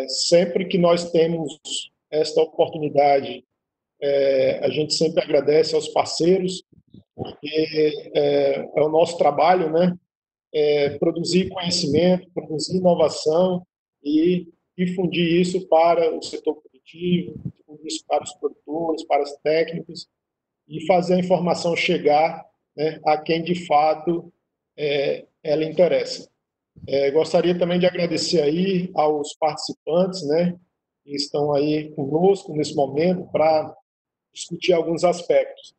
Sempre que nós temos esta oportunidade, a gente sempre agradece aos parceiros, porque é o nosso trabalho, né? Produzir conhecimento, produzir inovação e difundir isso para o setor produtivo, difundir isso para os produtores, para os técnicos e fazer a informação chegar, né, a quem de fato ela interessa. Gostaria também de agradecer aí aos participantes, né, que estão aí conosco nesse momento para discutir alguns aspectos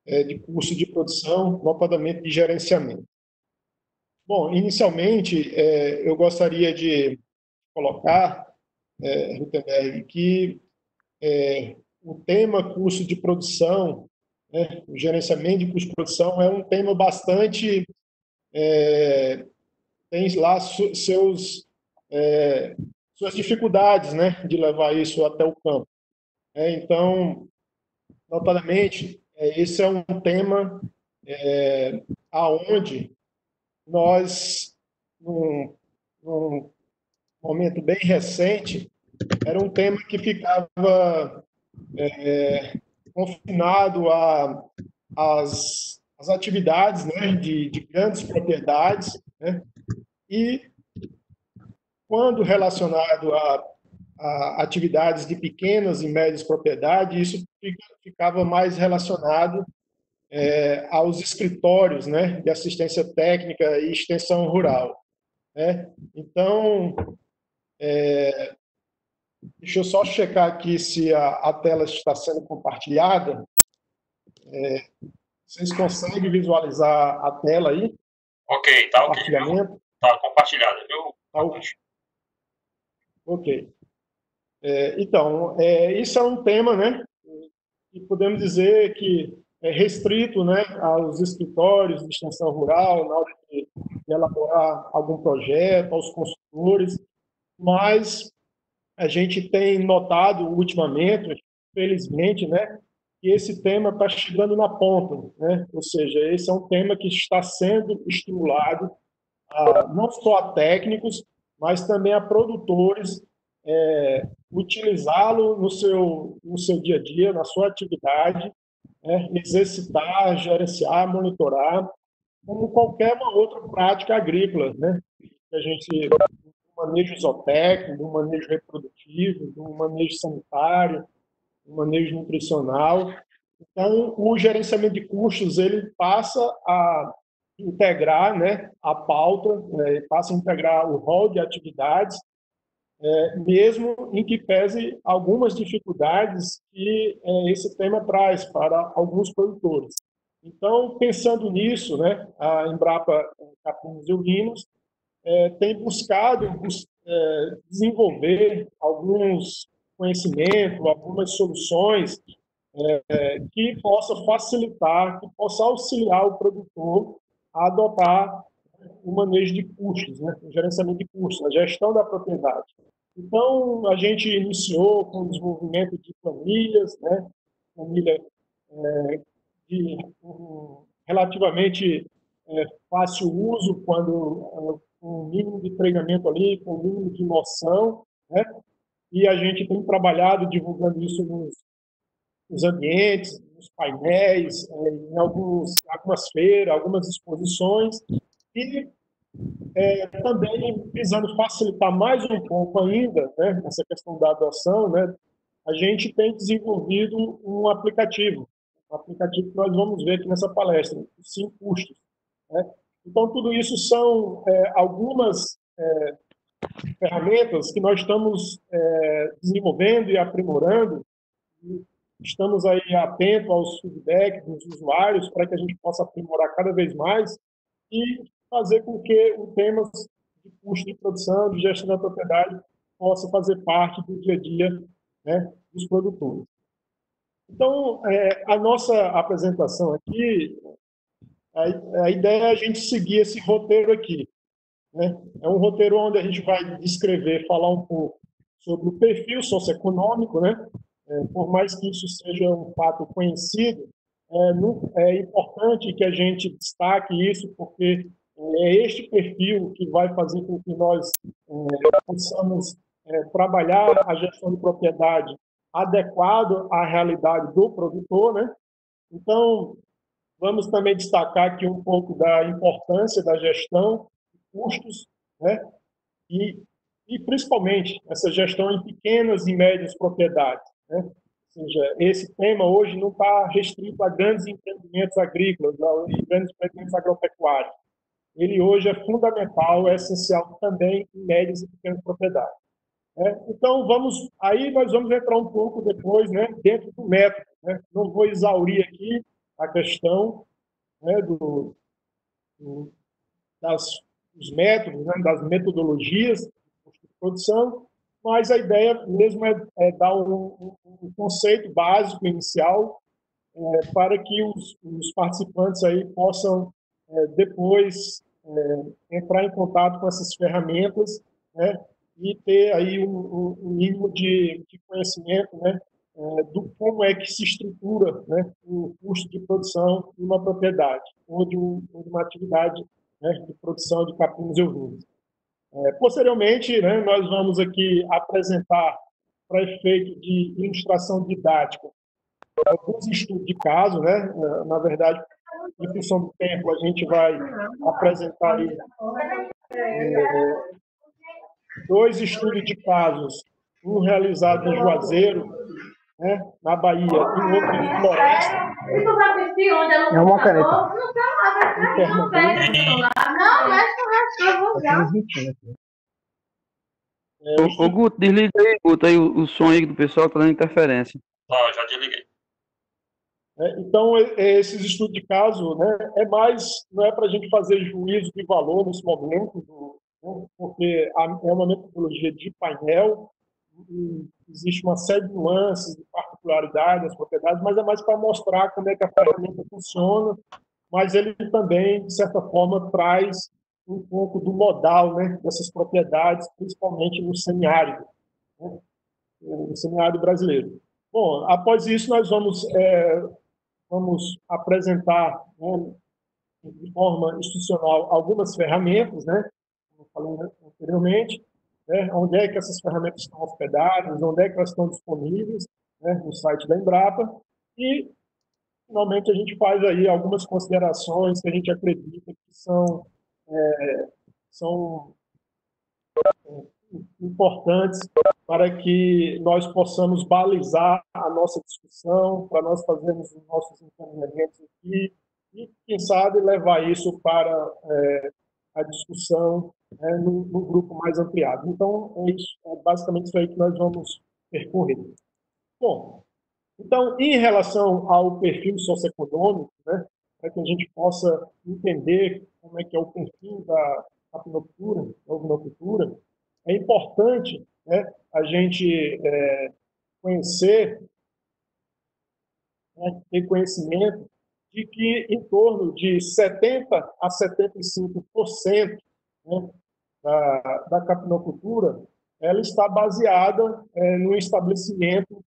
de curso de produção, notadamente de gerenciamento. Bom, inicialmente, eu gostaria de colocar, Rutenberg, que o tema curso de produção, né, o gerenciamento de custo de produção, é um tema bastante. Tem lá suas dificuldades, né, de levar isso até o campo. Então, notadamente, esse é um tema aonde nós, num momento bem recente, era um tema que ficava confinado às atividades, né, de grandes propriedades, né, e quando relacionado a atividades de pequenas e médias propriedades, isso ficava mais relacionado aos escritórios, né, de assistência técnica e extensão rural, né? Então, deixa eu só checar aqui se a tela está sendo compartilhada. Vocês conseguem visualizar a tela aí? Ok, tá ok, viu? Compartilhamento? Tá compartilhado, viu? Tá, ok. Então, isso é um tema, né, que podemos dizer que é restrito, né, aos escritórios de extensão rural, na hora de elaborar algum projeto, aos consultores, mas a gente tem notado ultimamente, felizmente, né, que esse tema está chegando na ponta, né? Ou seja, esse é um tema que está sendo estimulado não só a técnicos, mas também a produtores utilizá-lo no seu dia a dia, na sua atividade, né? Exercitar, gerenciar, monitorar, como qualquer uma outra prática agrícola, né? Que a gente do manejo zootécnico, do manejo reprodutivo, do manejo sanitário, do manejo nutricional. Então, o gerenciamento de custos ele passa a integrar, né, a pauta, né, passa a integrar o rol de atividades, mesmo em que pese algumas dificuldades que esse tema traz para alguns produtores. Então, pensando nisso, né, a Embrapa Capinos e Ulinos tem buscado desenvolver alguns conhecimentos, algumas soluções que possa facilitar, que possa auxiliar o produtor a adotar o manejo de custos, né? O gerenciamento de custos, a gestão da propriedade. Então, a gente iniciou com o desenvolvimento de planilhas, né? Planilha de relativamente fácil uso, quando com um mínimo de treinamento ali, com um mínimo de noção, né? E a gente tem trabalhado divulgando isso nos ambientes, nos painéis, em algumas feiras, algumas exposições, e também visando facilitar mais um pouco ainda, né, essa questão da adoção, né, a gente tem desenvolvido um aplicativo que nós vamos ver aqui nessa palestra, Sim Custos, né? Então, tudo isso são algumas ferramentas que nós estamos desenvolvendo e aprimorando. Estamos aí atentos aos feedbacks dos usuários para que a gente possa aprimorar cada vez mais e fazer com que o tema de custo de produção, de gestão da propriedade, possa fazer parte do dia a dia, né, dos produtores. Então, a nossa apresentação aqui, a ideia é a gente seguir esse roteiro aqui, né? É um roteiro onde a gente vai descrever, falar um pouco sobre o perfil socioeconômico, né? Por mais que isso seja um fato conhecido, é importante que a gente destaque isso, porque é este perfil que vai fazer com que nós possamos trabalhar a gestão de propriedade adequado à realidade do produtor, né? Então, vamos também destacar aqui um pouco da importância da gestão de custos, né? E, e principalmente essa gestão em pequenas e médias propriedades, né? Ou seja, esse tema hoje não está restrito a grandes empreendimentos agrícolas e grandes empreendimentos agropecuários. Ele hoje é fundamental, é essencial também em médias e pequenas propriedades. Então, aí nós vamos entrar um pouco depois, né, dentro do método. Né? Não vou exaurir aqui a questão, né, dos métodos, né, das metodologias de produção, mas a ideia mesmo é dar um conceito básico inicial para que os participantes aí possam depois entrar em contato com essas ferramentas, né, e ter aí um mínimo de conhecimento, né, do como é que se estrutura, né, o custo de produção de uma propriedade ou de uma atividade, né, de produção de capinos e ovinos. Posteriormente, né, nós vamos aqui apresentar, para efeito de ilustração didática, alguns estudos de caso, né? Na verdade, em função do tempo, a gente vai apresentar aí, dois estudos de casos, um realizado em Juazeiro, né, na Bahia, e um outro em Floresta. É uma caneta. Em Pernambuco. Ô, Guto, desliga aí, Guto, aí o som aí do pessoal tá dando interferência. Não, já desliguei. Então, esses estudos de caso, né, não é para a gente fazer juízo de valor nesse momento, né, porque é uma metodologia de painel, e existe uma série de nuances, de particularidades das propriedades, mas é mais para mostrar como é que a ferramenta funciona, mas ele também, de certa forma, traz um pouco do modal, né, dessas propriedades, principalmente no semiárido, né, no semiárido brasileiro. Bom, após isso, nós vamos apresentar, né, de forma institucional algumas ferramentas, né, como eu falei anteriormente, né, onde é que essas ferramentas estão hospedadas, onde é que elas estão disponíveis, né, no site da Embrapa, e, finalmente, a gente faz aí algumas considerações que a gente acredita que são importantes para que nós possamos balizar a nossa discussão, para nós fazermos os nossos encaminhamentos aqui e, quem sabe, levar isso para a discussão no grupo mais ampliado. Então, basicamente isso aí que nós vamos percorrer. Bom, então, em relação ao perfil socioeconômico, né, para que a gente possa entender como é que é o perfil da apinocultura, da ovinocultura, é importante, né, a gente conhecer, né, ter conhecimento de que em torno de 70% a 75%, né, da capinocultura ela está baseada no estabelecimento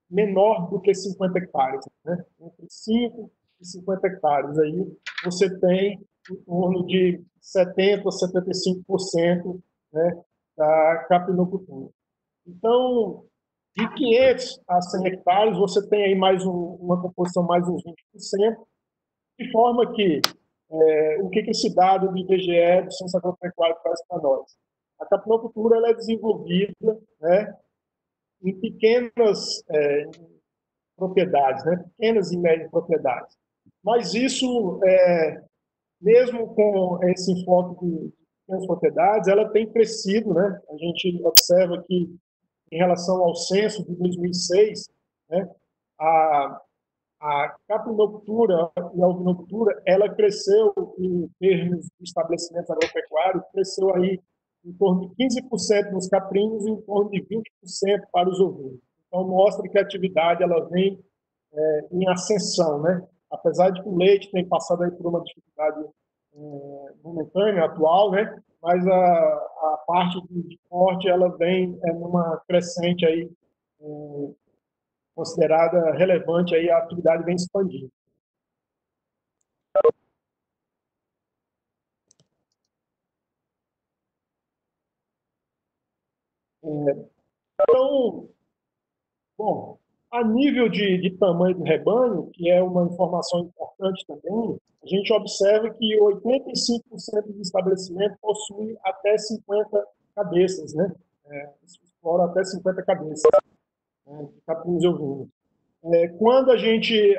menor do que 50 hectares. Né? Entre 5 e 50 hectares. Aí você tem em torno de 70% a 75%, né, da capinocultura. Então, de 500 a 100 hectares, você tem aí uma composição mais uns 20%, de forma que o que esse dado do IBGE, do Ciência Agropecuária, traz para nós? A capinocultura ela é desenvolvida, né, em pequenas propriedades, né, pequenas e médias propriedades. Mas isso, mesmo com esse enfoque de pequenas propriedades, ela tem crescido, né? A gente observa que, em relação ao censo de 2006, né, a, a capinocultura e a ovinocultura, ela cresceu em termos de estabelecimentos agropecuários, cresceu aí em torno de 15% nos caprinos e em torno de 20% para os ovinos. Então, mostra que a atividade ela vem em ascensão, né? Apesar de que o leite tem passado aí por uma dificuldade momentânea, atual, né? Mas a parte de corte ela vem numa crescente aí considerada relevante, aí a atividade vem expandindo. Então, bom, a nível de tamanho do rebanho, que é uma informação importante também, a gente observa que 85% dos estabelecimentos possuem até 50 cabeças, né? Exploram até 50 cabeças, né, de caprinos e ovinos. Quando a gente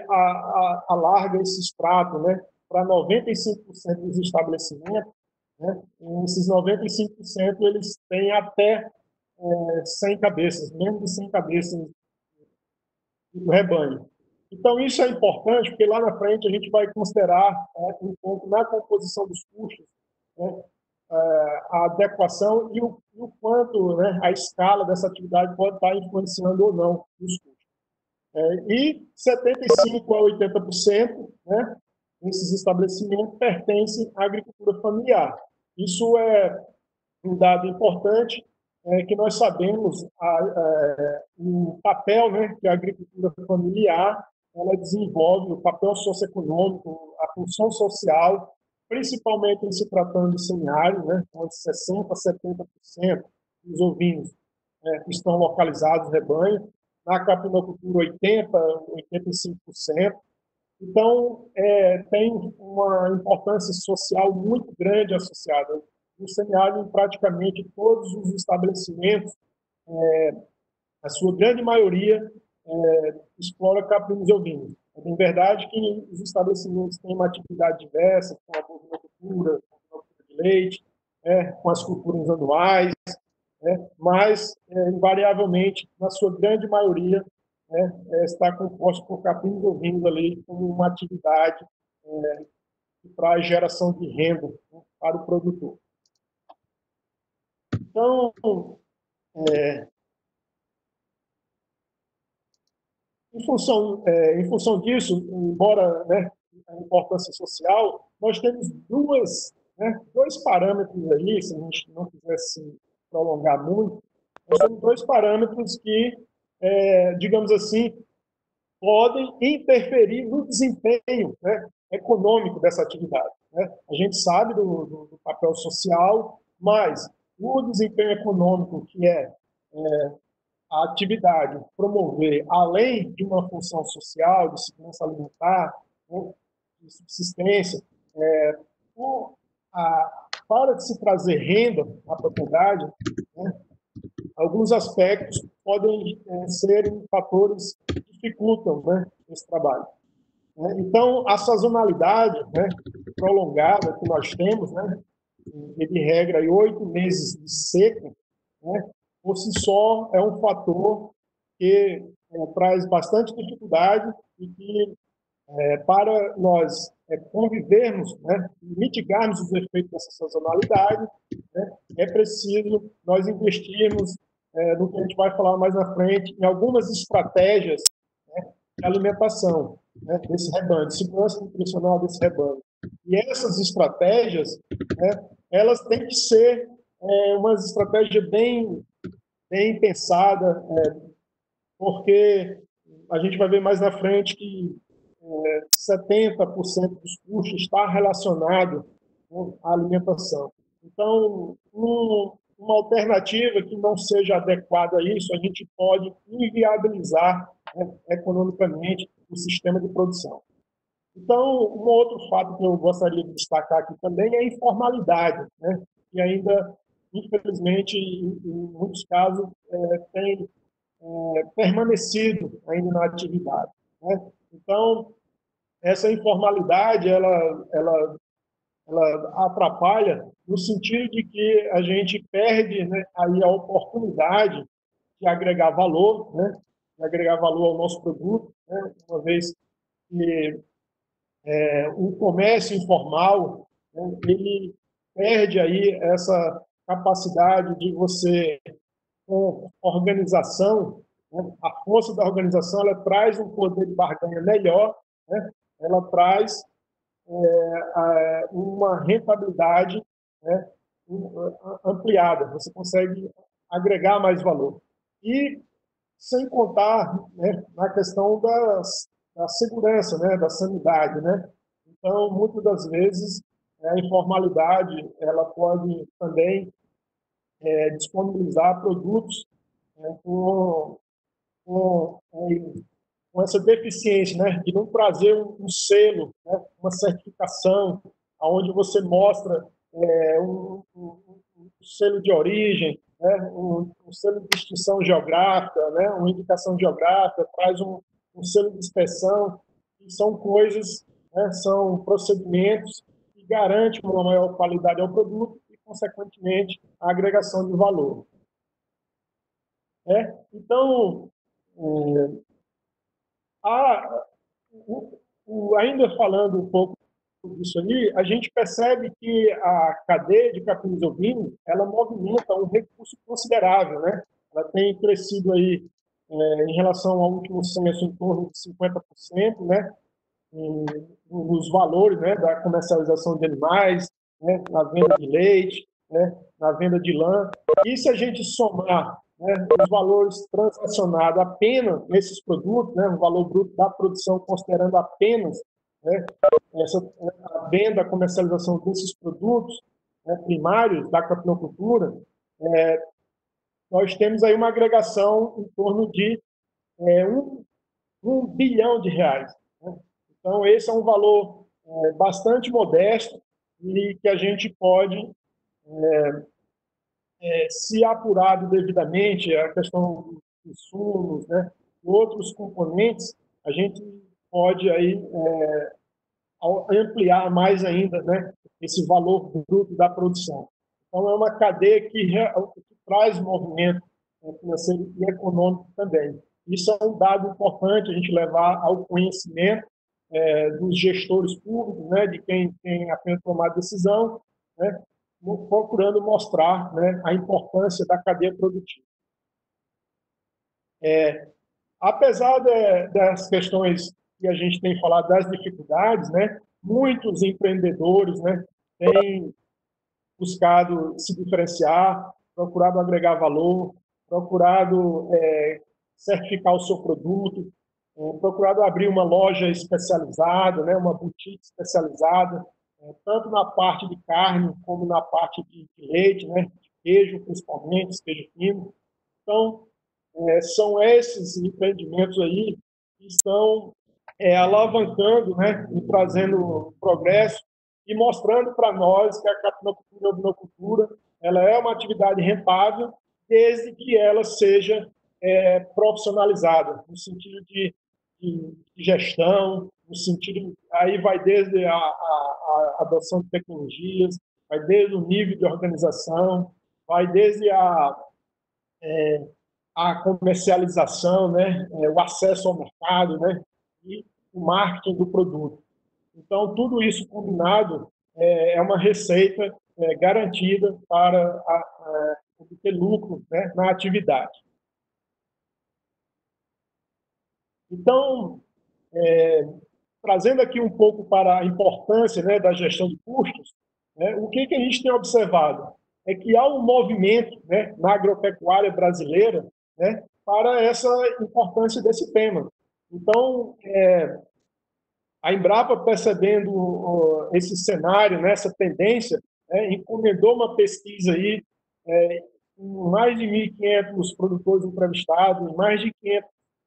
alarga esse extrato, né, para 95% dos estabelecimentos, né, esses 95% eles têm até 100 cabeças, menos de 100 cabeças do rebanho. Então, isso é importante, porque lá na frente a gente vai considerar um ponto na composição dos custos, né, a adequação e o quanto, né, a escala dessa atividade pode estar influenciando ou não os custos. E 75% a 80%, né, desses estabelecimentos pertencem à agricultura familiar. Isso é um dado importante, que nós sabemos o papel, né, que a agricultura familiar ela desenvolve, o papel socioeconômico, a função social, principalmente em se tratando de semiárido, né, onde 60% a 70% dos ovinos que estão localizados no rebanho, na capinocultura 80%, 85%. Então, tem uma importância social muito grande associada. No semiárido, em praticamente todos os estabelecimentos, a sua grande maioria explora caprinos e ovinos. É bem verdade que os estabelecimentos têm uma atividade diversa, com a bovinocultura, com a cultura de leite, com as culturas anuais, mas, invariavelmente, na sua grande maioria, está composto por caprinos e ovinos ali como uma atividade que traz geração de renda, né, para o produtor. Então, em função disso, embora, né, a importância social, nós temos dois parâmetros aí, se a gente não quisesse prolongar muito, nós temos dois parâmetros que, digamos assim, podem interferir no desempenho, né, econômico dessa atividade, né? A gente sabe do papel social, mas o desempenho econômico, que é a atividade promover, além de uma função social, de segurança alimentar, né, de subsistência, para de se trazer renda à propriedade, né, alguns aspectos podem ser fatores que dificultam, né, esse trabalho. Então, a sazonalidade, né, prolongada que nós temos, né, de regra, 8 meses de seca, né, por si só é um fator que traz bastante dificuldade e que, para nós convivermos, né, mitigarmos os efeitos dessa sazonalidade, né, é preciso nós investirmos no que a gente vai falar mais na frente, em algumas estratégias, né, de alimentação, né, desse rebanho, de segurança nutricional desse rebanho. E essas estratégias, né, elas têm que ser uma estratégia bem pensada, porque a gente vai ver mais na frente que 70% dos custos está relacionado, né, à alimentação. Então, uma alternativa que não seja adequada a isso, a gente pode inviabilizar, né, economicamente o sistema de produção. Então, um outro fato que eu gostaria de destacar aqui também é a informalidade, né, que ainda, infelizmente, em muitos casos, tem permanecido ainda na atividade, né? Então, essa informalidade, ela atrapalha no sentido de que a gente perde, né, aí a oportunidade de agregar valor, né, de agregar valor ao nosso produto, né, uma vez que o comércio informal, né, ele perde aí essa capacidade de você, com organização, né, a força da organização, ela traz um poder de barganha melhor, né, ela traz uma rentabilidade, né, ampliada, você consegue agregar mais valor. E sem contar, né, na questão da segurança, né, da sanidade, né? Então, muitas das vezes, a informalidade ela pode também disponibilizar produtos com, com, com essa deficiência, né, de não trazer um selo, né, uma certificação, onde você mostra um selo de origem, né, um selo de distinção geográfica, né, uma indicação geográfica, traz um selo de inspeção, que são coisas, né, são procedimentos que garantem uma maior qualidade ao produto e, consequentemente, a agregação de valor. Então, ainda falando um pouco disso aí, a gente percebe que a cadeia de capinis ovino, ela movimenta um recurso considerável, né? Ela tem crescido aí, em relação ao último censo, em torno de 50%, né? Nos valores, né, da comercialização de animais, né, na venda de leite, né, na venda de lã. E se a gente somar, né, os valores transacionados apenas nesses produtos, né, o valor bruto da produção, considerando apenas, né, a venda, a comercialização desses produtos, né, primários da capinocultura, nós temos aí uma agregação em torno de um bilhão de reais. Né? Então, esse é um valor bastante modesto e que a gente pode, se apurado devidamente, a questão dos insumos, né, outros componentes, a gente pode aí ampliar mais ainda, né, esse valor bruto da produção. Então, é uma cadeia que traz movimento financeiro e econômico também. Isso é um dado importante a gente levar ao conhecimento dos gestores públicos, né, de quem tem apenas tomado decisão, né, procurando mostrar, né, a importância da cadeia produtiva. Apesar das questões que a gente tem falado, das dificuldades, né, muitos empreendedores, né, têm buscado se diferenciar, procurado agregar valor, procurado certificar o seu produto, procurado abrir uma loja especializada, né, uma boutique especializada, tanto na parte de carne como na parte de leite, né, de queijo, principalmente, queijo fino. Então, são esses empreendimentos aí que estão alavancando, né, e trazendo progresso e mostrando para nós que a capinocultura e a ovinocultura ela é uma atividade rentável desde que ela seja profissionalizada, no sentido de gestão, no sentido, aí vai desde a adoção de tecnologias, vai desde o nível de organização, vai desde a comercialização, né, o acesso ao mercado, né, e o marketing do produto. Então, tudo isso combinado é uma receita garantida para obter lucro, né, na atividade. Então, trazendo aqui um pouco para a importância, né, da gestão de custos, né, o que a gente tem observado é que há um movimento, né, na agropecuária brasileira, né, para essa importância desse tema. Então, a Embrapa, percebendo esse cenário, né, essa tendência, encomendou uma pesquisa aí, com mais de 1.500 produtores entrevistados, em mais de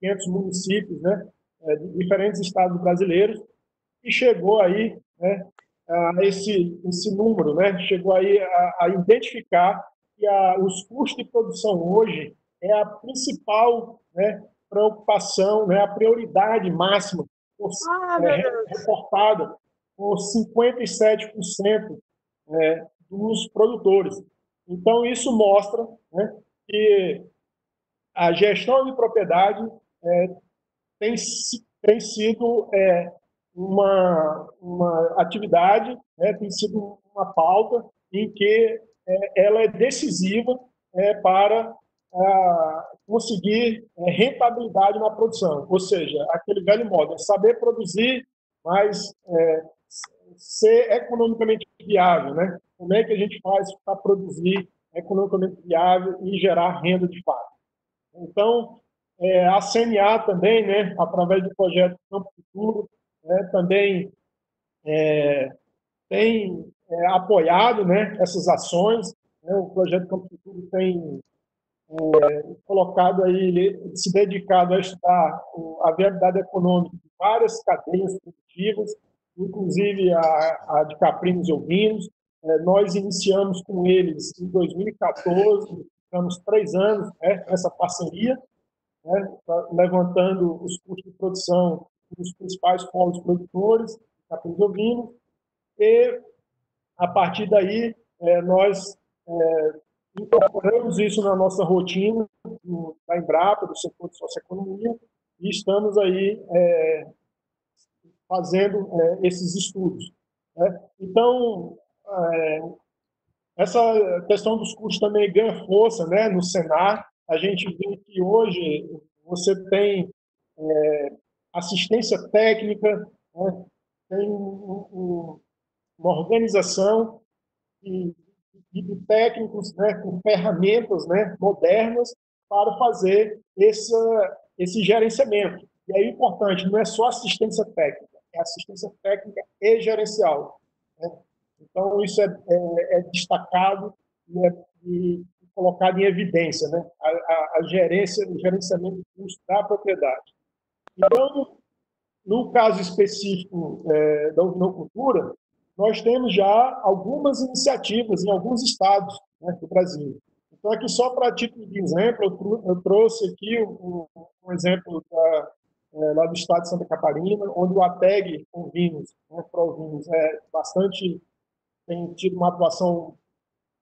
500 municípios, né, de diferentes estados brasileiros, e chegou aí, né, a esse número, né, chegou aí a identificar que os custos de produção hoje é a principal, né, preocupação, né, a prioridade máxima reportada por 57% dos produtores. Então, isso mostra, né, que a gestão de propriedade tem sido uma atividade, né, tem sido uma pauta em que ela é decisiva para conseguir rentabilidade na produção. Ou seja, aquele velho modo, é saber produzir, mas ser economicamente viável, né? Como é que a gente faz para produzir economicamente viável e gerar renda de fato? Então, a CNA também, né, através do projeto Campo Futuro, né, também tem apoiado, né, essas ações, né? O projeto Campo Futuro tem colocado aí, se dedicado a estudar a viabilidade econômica de várias cadeias produtivas, inclusive a de caprinos e ovinos. Nós iniciamos com eles em 2014, ficamos 3 anos, né, essa parceria, né, levantando os custos de produção dos principais polos produtores, caprinos e ovinos, e a partir daí nós incorporamos isso na nossa rotina da Embrapa, do setor de socioeconomia, e estamos aí fazendo esses estudos, né? Então, essa questão dos custos também ganha força, né, no Senar. A gente vê que hoje você tem assistência técnica, né, tem uma organização de técnicos, né, com ferramentas, né, modernas para fazer esse gerenciamento. E aí o importante não é só assistência técnica, é assistência técnica e gerencial, né? Então isso é destacado e colocado em evidência, né? A gerência, o gerenciamento de custos da propriedade. Então, no caso específico da ovinocultura, nós temos já algumas iniciativas em alguns estados, né, do Brasil. Então, aqui só para título de exemplo, eu trouxe aqui um exemplo lá do estado de Santa Catarina, onde o ATEG Ovinos, né, Provinos, tem tido uma atuação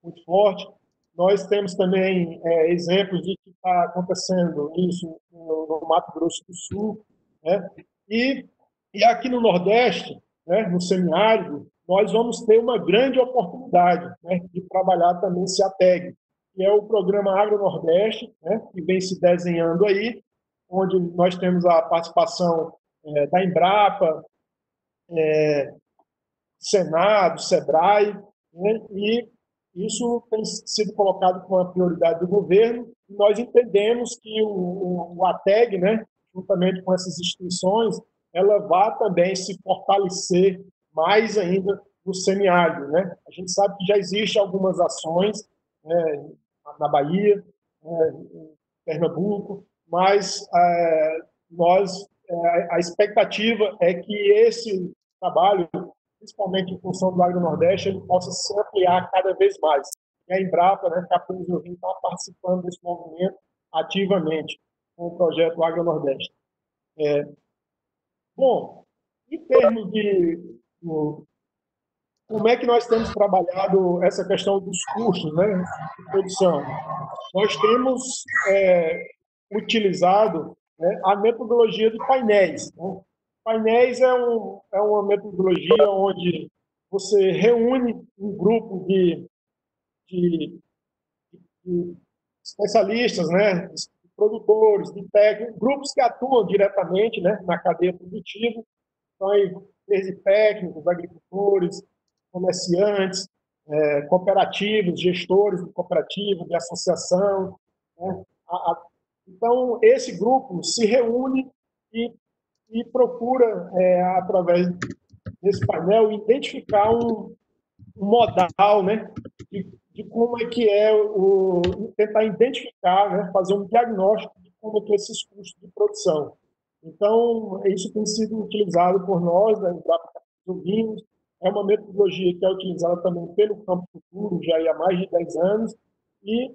muito forte. Nós temos também exemplos de que está acontecendo isso no Mato Grosso do Sul, né? E aqui no Nordeste, né, no semiárido, nós vamos ter uma grande oportunidade, né, de trabalhar também esse ATEG, que é o Programa Agro Nordeste, né, que vem se desenhando aí, onde nós temos a participação da Embrapa, Senado, SEBRAE, né, e isso tem sido colocado como uma prioridade do governo. E nós entendemos que o ATEG, né, juntamente com essas instituições, ela vai também se fortalecer mais ainda no semiárido, né? A gente sabe que já existem algumas ações, né, na Bahia, em Pernambuco, mas a expectativa é que esse trabalho, principalmente em função do Agro-Nordeste, ele possa se ampliar cada vez mais. E a Embrapa, né, Caprinos e Ovinos, está participando desse movimento ativamente com o projeto Agro-Nordeste. Bom, em termos de como é que nós temos trabalhado essa questão dos custos, né, de produção? Nós temos utilizado, né, a metodologia de painéis, né? Painéis é uma metodologia onde você reúne um grupo de especialistas, né, de produtores, de técnicos, grupos que atuam diretamente, né, na cadeia produtiva, então, desde técnicos, agricultores, comerciantes, cooperativos, gestores de cooperativa, de associação, né? Então, esse grupo se reúne e procura, através desse painel, identificar um modal, né, de como é que tentar identificar, né, fazer um diagnóstico de como é que esses custos de produção. Então, isso tem sido utilizado por nós, da Embrapa Ovinos. É uma metodologia que é utilizada também pelo Campo Futuro, já há mais de 10 anos, e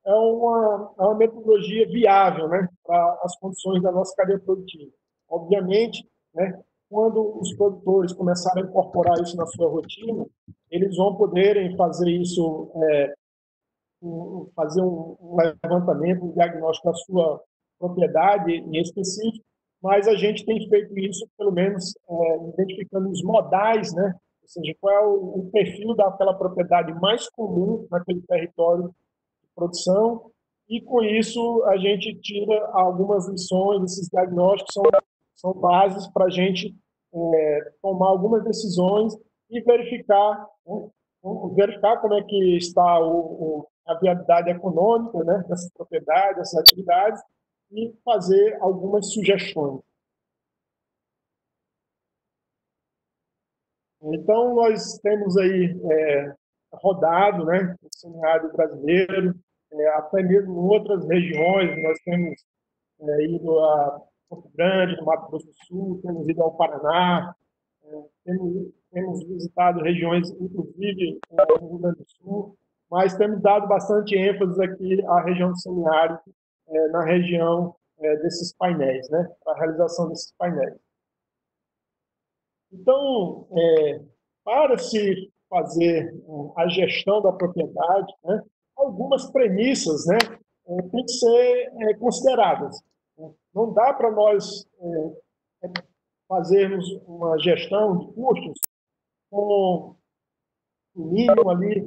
é uma metodologia viável, né, para as condições da nossa cadeia produtiva. Obviamente, né, quando os produtores começarem a incorporar isso na sua rotina, eles vão poderem fazer isso, fazer um levantamento, um diagnóstico da sua propriedade em específico, mas a gente tem feito isso, pelo menos, identificando os modais, né? Ou seja, qual é o perfil daquela propriedade mais comum naquele território de produção, e com isso a gente tira algumas lições, esses diagnósticos são bases para a gente tomar algumas decisões e verificar, né, verificar como é que está a viabilidade econômica, né, dessas propriedades, dessas atividades, e fazer algumas sugestões. Então, nós temos aí rodado, né, no semiárido brasileiro, até mesmo em outras regiões. Nós temos ido a Campo Grande, no Mato Grosso do Sul, temos ido ao Paraná, temos visitado regiões, inclusive no Rio Grande do Sul, mas temos dado bastante ênfase aqui à região do semiárido, na região desses painéis, né, para a realização desses painéis. Então, para se fazer a gestão da propriedade, né, algumas premissas, né, têm que ser consideradas. Não dá para nós fazermos uma gestão de custos com um mínimo ali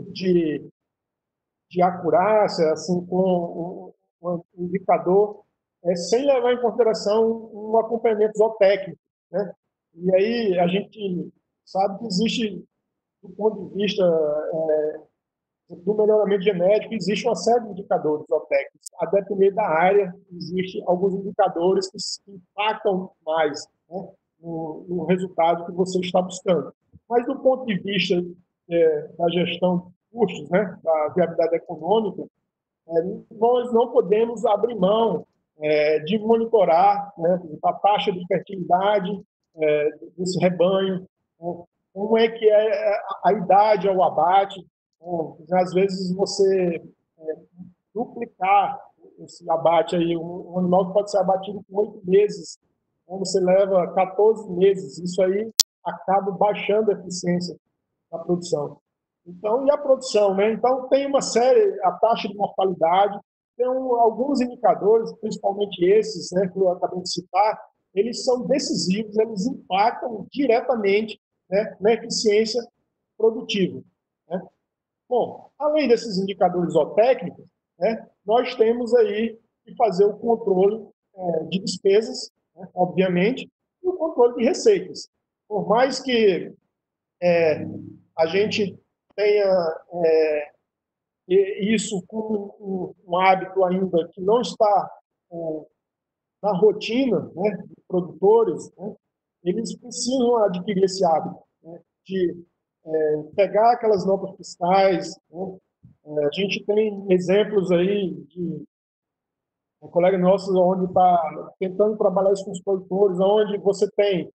de acurácia, assim, com um indicador, sem levar em consideração um acompanhamento zootécnico, né? E aí a gente sabe que existe, do ponto de vista do melhoramento genético, existe uma série de indicadores zootécnicos. A depender da área, existem alguns indicadores que impactam mais, né, no resultado que você está buscando. Mas do ponto de vista da gestão de custos, né, da viabilidade econômica, nós não podemos abrir mão de monitorar, né, a taxa de fertilidade desse rebanho, como é que é a idade ao abate. Às vezes você duplicar esse abate aí, um animal que pode ser abatido com 8 meses, quando você leva 14 meses, isso aí acaba baixando a eficiência da produção. Então, e a produção, né? Então, tem uma série, a taxa de mortalidade, tem alguns indicadores, principalmente esses, né, que eu acabei de citar, eles são decisivos, eles impactam diretamente, né, na eficiência produtiva, né? Bom, além desses indicadores zootécnicos, né, nós temos aí que fazer o controle de despesas, né, obviamente, e o controle de receitas. Por mais que a gente tenha isso como um hábito ainda que não está na rotina, né, dos produtores, né, eles precisam adquirir esse hábito, né, de pegar aquelas notas fiscais, né. A gente tem exemplos aí de colegas nossos onde está tentando trabalhar isso com os produtores, onde você tem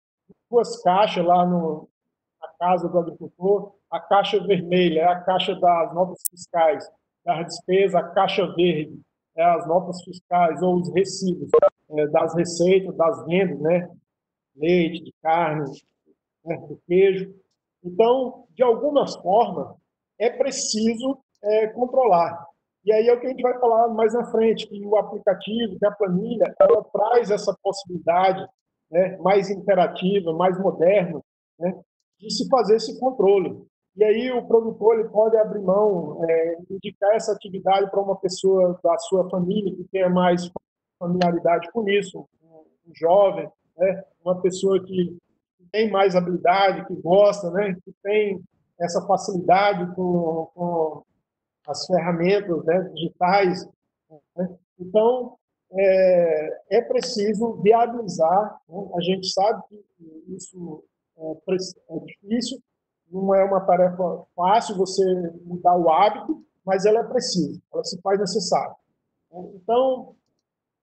2 caixas lá na casa do agricultor, a caixa vermelha é a caixa das notas fiscais, das despesas, a caixa verde é as notas fiscais ou os recibos das receitas, das vendas, né, leite, de carne, né, do queijo. Então, de alguma forma, é preciso controlar. E aí é o que a gente vai falar mais na frente, que o aplicativo, que a planilha, ela traz essa possibilidade, né, mais interativa, mais moderna, né, de se fazer esse controle. E aí o produtor ele pode abrir mão, indicar essa atividade para uma pessoa da sua família que tenha mais familiaridade com isso, um jovem, né, uma pessoa que tem mais habilidade, que gosta, né, que tem essa facilidade com as ferramentas, né, digitais, né? Então, é preciso viabilizar, né? A gente sabe que isso é difícil, não é uma tarefa fácil você mudar o hábito, mas ela é precisa, ela se faz necessária. Então,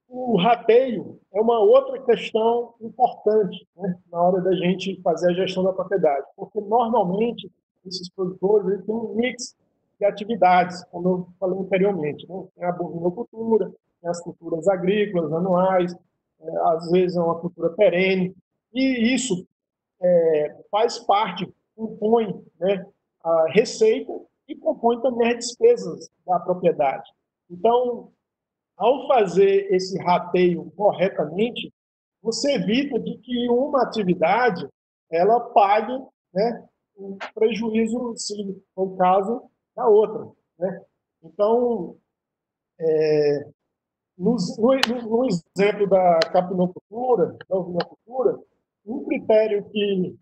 o rateio é uma outra questão importante, né, na hora da gente fazer a gestão da propriedade, porque normalmente esses produtores eles têm um mix de atividades, como eu falei anteriormente, né? Tem a bovinocultura, tem as culturas agrícolas anuais, às vezes é uma cultura perene, e isso faz parte, compõe, né, a receita e compõe também as despesas da propriedade. Então, ao fazer esse rateio corretamente, você evita de que uma atividade ela pague, né, um prejuízo, se for o caso, da outra, né? Então, no exemplo da capinocultura, da ovinocultura, um critério que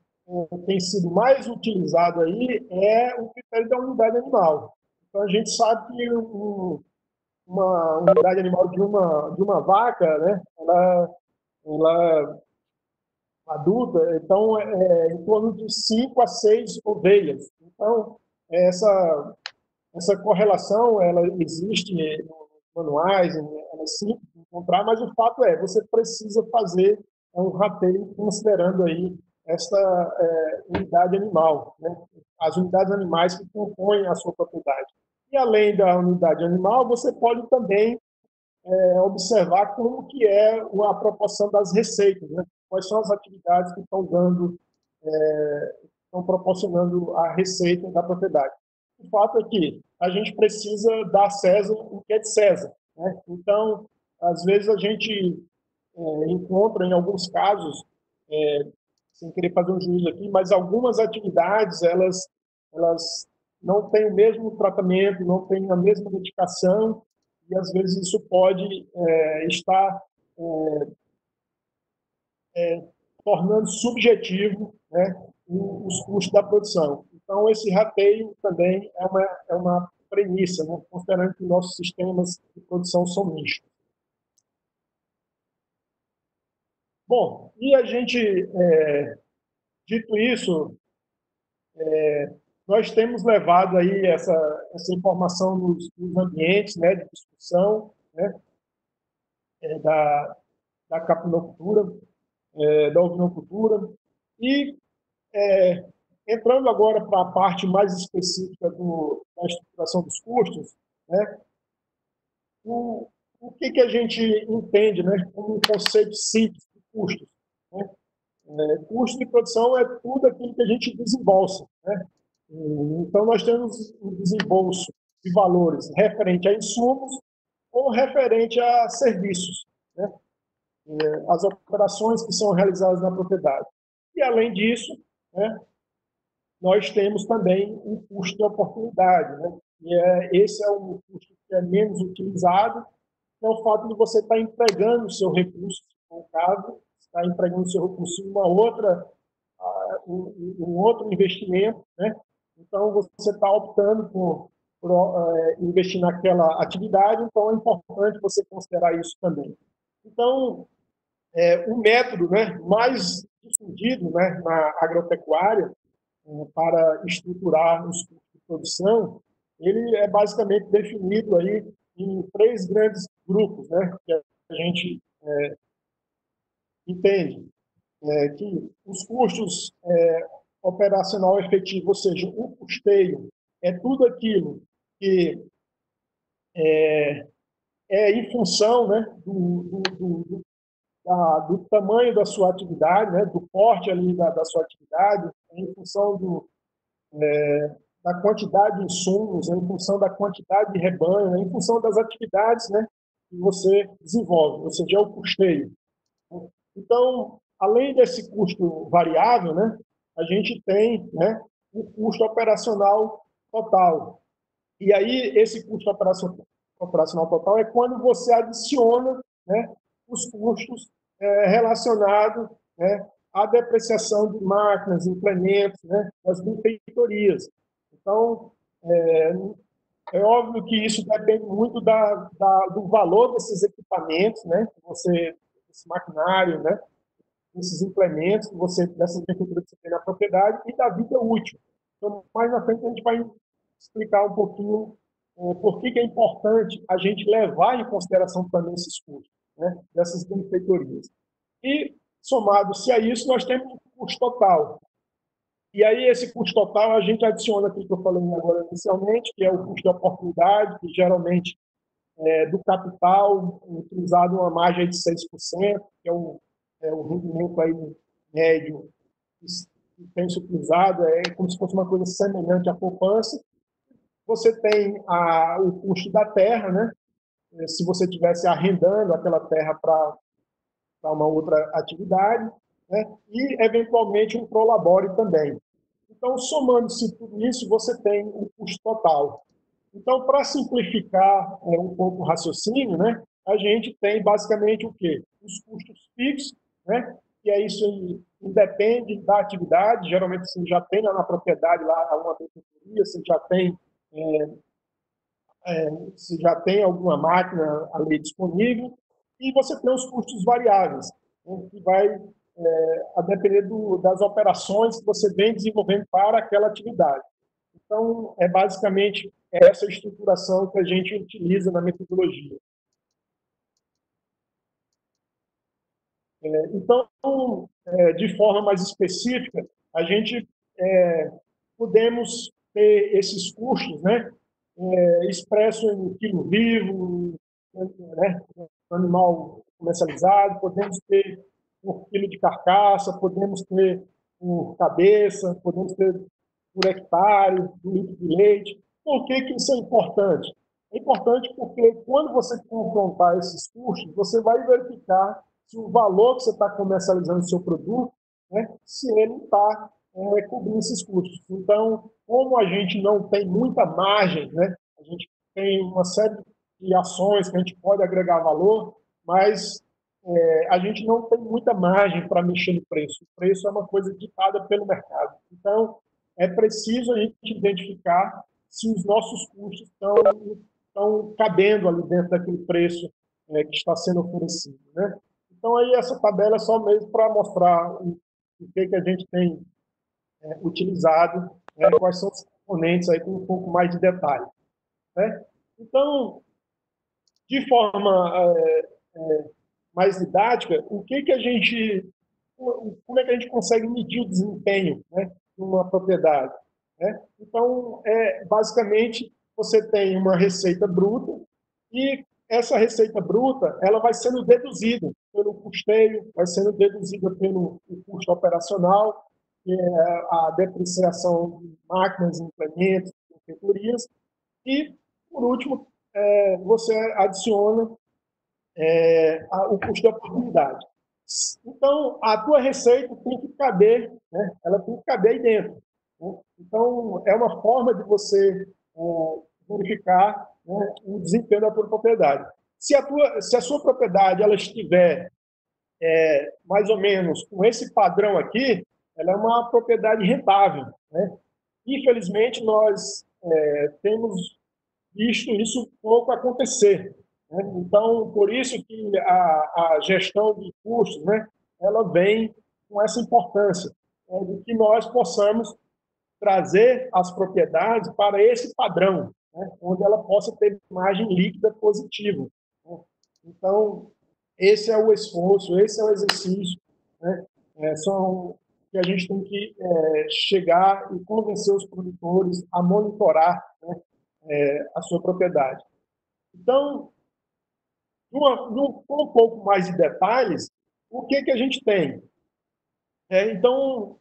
tem sido mais utilizado aí é o critério da unidade animal. Então, a gente sabe que uma unidade animal de uma vaca, né, ela adulta, então em torno de 5 a 6 ovelhas. Então, essa correlação, ela existe nos manuais, ela é simples de encontrar, mas o fato é, você precisa fazer um rateio considerando aí essa unidade animal, né? As unidades animais que compõem a sua propriedade. E além da unidade animal, você pode também observar como que é a proporção das receitas, né? Quais são as atividades que estão dando, estão proporcionando a receita da propriedade. O fato é que a gente precisa dar a César o que é de César, né? Então, às vezes a gente encontra, em alguns casos, sem querer fazer um juízo aqui, mas algumas atividades, elas não têm o mesmo tratamento, não têm a mesma dedicação, e às vezes isso pode estar tornando subjetivo, né, os custos da produção. Então, esse rateio também é uma premissa, né, considerando que nossos sistemas de produção são mistos. Bom, e a gente, dito isso, nós temos levado aí essa informação nos ambientes, né, de discussão, né, da capinocultura, da ovinocultura, e entrando agora para a parte mais específica da estruturação dos custos, né, o que a gente entende, né, como um conceito simples de custos, né? Custo de produção é tudo aquilo que a gente desembolsa, né? Então, nós temos um desembolso de valores referente a insumos ou referente a serviços, né? As operações que são realizadas na propriedade. E, além disso, né, nós temos também um custo de oportunidade, né? Esse é um custo que é menos utilizado, que é o fato de você estar empregando o seu recurso, no caso, está empregando o seu recurso em um outro investimento, né? Então, você está optando por investir naquela atividade, então é importante você considerar isso também. Então, o método, né, mais difundido, né, na agropecuária para estruturar os custos de produção, ele é basicamente definido aí em 3 grandes grupos, né, que a gente entende que os custos operacional efetivo, ou seja, o custeio, é tudo aquilo que é em função, né, do tamanho da sua atividade, né, do porte ali da sua atividade, em função da quantidade de insumos, em função da quantidade de rebanho, em função das atividades, né, que você desenvolve, ou seja, é o custeio. Então, além desse custo variável, né, a gente tem, né, o custo operacional total. E aí, esse custo operacional total é quando você adiciona, né, os custos relacionados, né, à depreciação de máquinas, implementos, né, das benfeitorias. Então, é óbvio que isso depende muito do valor desses equipamentos, né, esse maquinário, né, esses implementos, dessas benfeitorias que você tem na propriedade e da vida útil. Então, mais na frente, a gente vai explicar um pouquinho por que é importante a gente levar em consideração também esses custos, né, dessas benfeitorias. E, somado-se a isso, nós temos o custo total. E aí, esse custo total, a gente adiciona aquilo que eu falei agora inicialmente, que é o custo de oportunidade, que geralmente do capital, utilizado uma margem de 6%, que é o rendimento aí médio que tem se utilizado, é como se fosse uma coisa semelhante à poupança. Você tem o custo da terra, né? Se você estivesse arrendando aquela terra para uma outra atividade, né? E, eventualmente, um prolabore também. Então, somando-se tudo isso, você tem o custo total. Então, para simplificar um pouco o raciocínio, né, a gente tem basicamente o quê? Os custos fixos, né, que é isso aí, independe da atividade, geralmente você já tem na propriedade lá uma benfeitoria, você já tem alguma máquina ali disponível, e você tem os custos variáveis, né, que vai a depender das operações que você vem desenvolvendo para aquela atividade. Então, é basicamente essa estruturação que a gente utiliza na metodologia. Então, de forma mais específica, a gente podemos ter esses custos, né, expresso em quilo vivo, né, animal comercializado, podemos ter por quilo de carcaça, podemos ter por cabeça, podemos ter por hectare, por litro de leite. Por que isso é importante? É importante porque quando você confrontar esses custos, você vai verificar se o valor que você está comercializando o seu produto, né, se ele está cobrindo esses custos. Então, como a gente não tem muita margem, né, a gente tem uma série de ações que a gente pode agregar valor, mas a gente não tem muita margem para mexer no preço. O preço é uma coisa ditada pelo mercado. Então, é preciso a gente identificar se os nossos custos estão cabendo ali dentro daquele preço que está sendo oferecido, né? Então, aí essa tabela é só mesmo para mostrar o que a gente tem utilizado, né, quais são os componentes aí com um pouco mais de detalhe, né? Então, de forma mais didática, como é que a gente consegue medir o desempenho, né, de uma propriedade, né? Então, basicamente, você tem uma receita bruta e essa receita bruta ela vai sendo deduzida pelo custeio, vai sendo deduzida pelo custo operacional, que é a depreciação de máquinas, implementos, benfeitorias, e, por último, você adiciona o custo de oportunidade. Então, a tua receita tem que caber, né? Ela tem que caber aí dentro, né? Então, é uma forma de você verificar, né, o desempenho da tua propriedade. Se a sua propriedade ela estiver mais ou menos com esse padrão aqui, ela é uma propriedade rentável, né? Infelizmente, nós temos visto isso pouco acontecer, né? Então, por isso que a gestão de custos, né, ela vem com essa importância, de que nós possamos trazer as propriedades para esse padrão, né, onde ela possa ter margem líquida positiva, né? Então, esse é o esforço, esse é o exercício, né, são que a gente tem que chegar e convencer os produtores a monitorar, né, a sua propriedade. Então, com um pouco mais de detalhes, o que a gente tem? Então,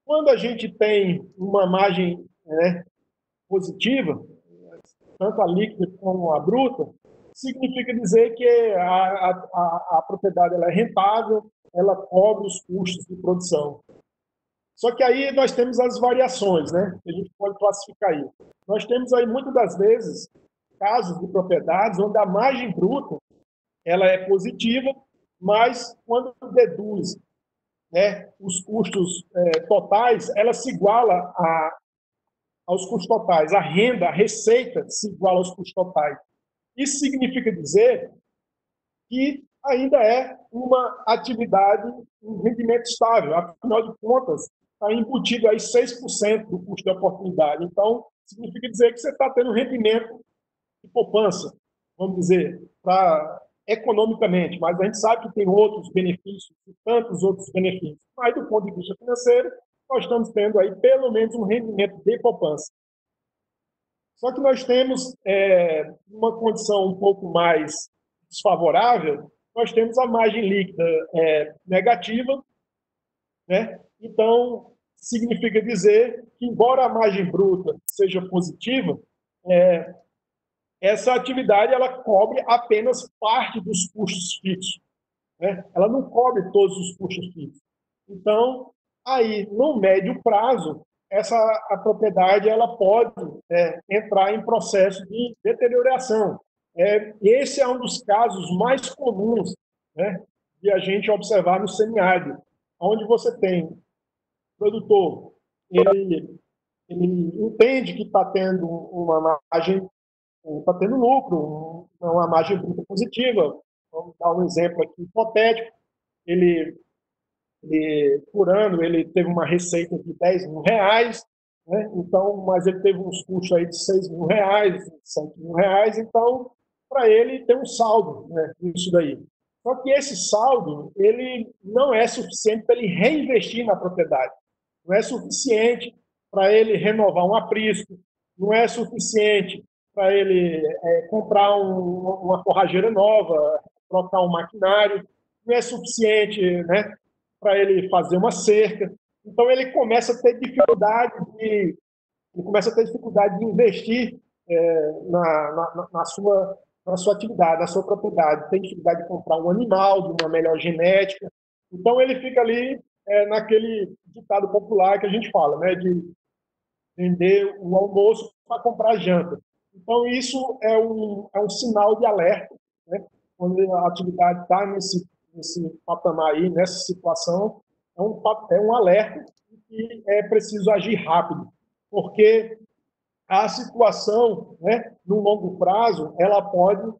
quando a gente tem uma margem positiva, tanto a líquida como a bruta, significa dizer que a propriedade ela é rentável, ela cobre os custos de produção. Só que aí nós temos as variações, né, que a gente pode classificar aí. Nós temos aí, muitas das vezes, casos de propriedades onde a margem bruta ela é positiva, mas quando deduz, né, os custos totais, ela se iguala aos custos totais. A renda, a receita se iguala aos custos totais. Isso significa dizer que ainda é uma atividade, um rendimento estável. Afinal de contas, está embutido aí 6% do custo de oportunidade. Então, significa dizer que você está tendo rendimento de poupança, vamos dizer, economicamente, mas a gente sabe que tem outros benefícios, tantos outros benefícios. Mas, do ponto de vista financeiro, nós estamos tendo aí pelo menos um rendimento de poupança. Só que nós temos uma condição um pouco mais desfavorável, nós temos a margem líquida negativa, né? Então, significa dizer que, embora a margem bruta seja positiva, essa atividade ela cobre apenas parte dos custos fixos, né? Ela não cobre todos os custos fixos. Então, aí, no médio prazo, a propriedade ela pode entrar em processo de deterioração. Esse é um dos casos mais comuns, né, de a gente observar no semiárido, onde você tem produtor, ele entende que está tendo uma margem, está tendo lucro, uma margem bruta positiva. Vamos dar um exemplo aqui hipotético. Por ano, ele teve uma receita de R$10.000, né? Então, mas ele teve uns custos aí de R$ 6.000, R$ 7.000, então, para ele ter um saldo, né, nisso daí. Só que esse saldo, ele não é suficiente para ele reinvestir na propriedade. Não é suficiente para ele renovar um aprisco, não é suficiente para ele comprar uma forrageira nova, trocar um maquinário, não é suficiente, né, para ele fazer uma cerca. Então ele começa a ter dificuldade de investir na sua atividade, na sua propriedade. Tem dificuldade de comprar um animal de uma melhor genética. Então ele fica ali naquele ditado popular que a gente fala, né, de vender o almoço para comprar janta. Então isso é um sinal de alerta, né? Quando a atividade está nesse patamar aí, nessa situação, é um alerta e é preciso agir rápido, porque a situação, né, no longo prazo, ela pode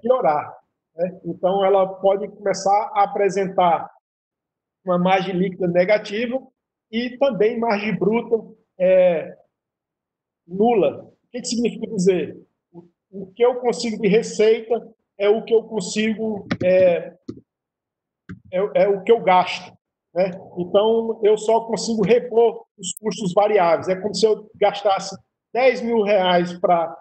piorar, né? Então, ela pode começar a apresentar uma margem líquida negativa e também margem bruta nula. O que significa dizer? O que eu consigo de receita é o que eu consigo, é o que eu gasto, né? Então, eu só consigo repor os custos variáveis. É como se eu gastasse R$ 10.000 para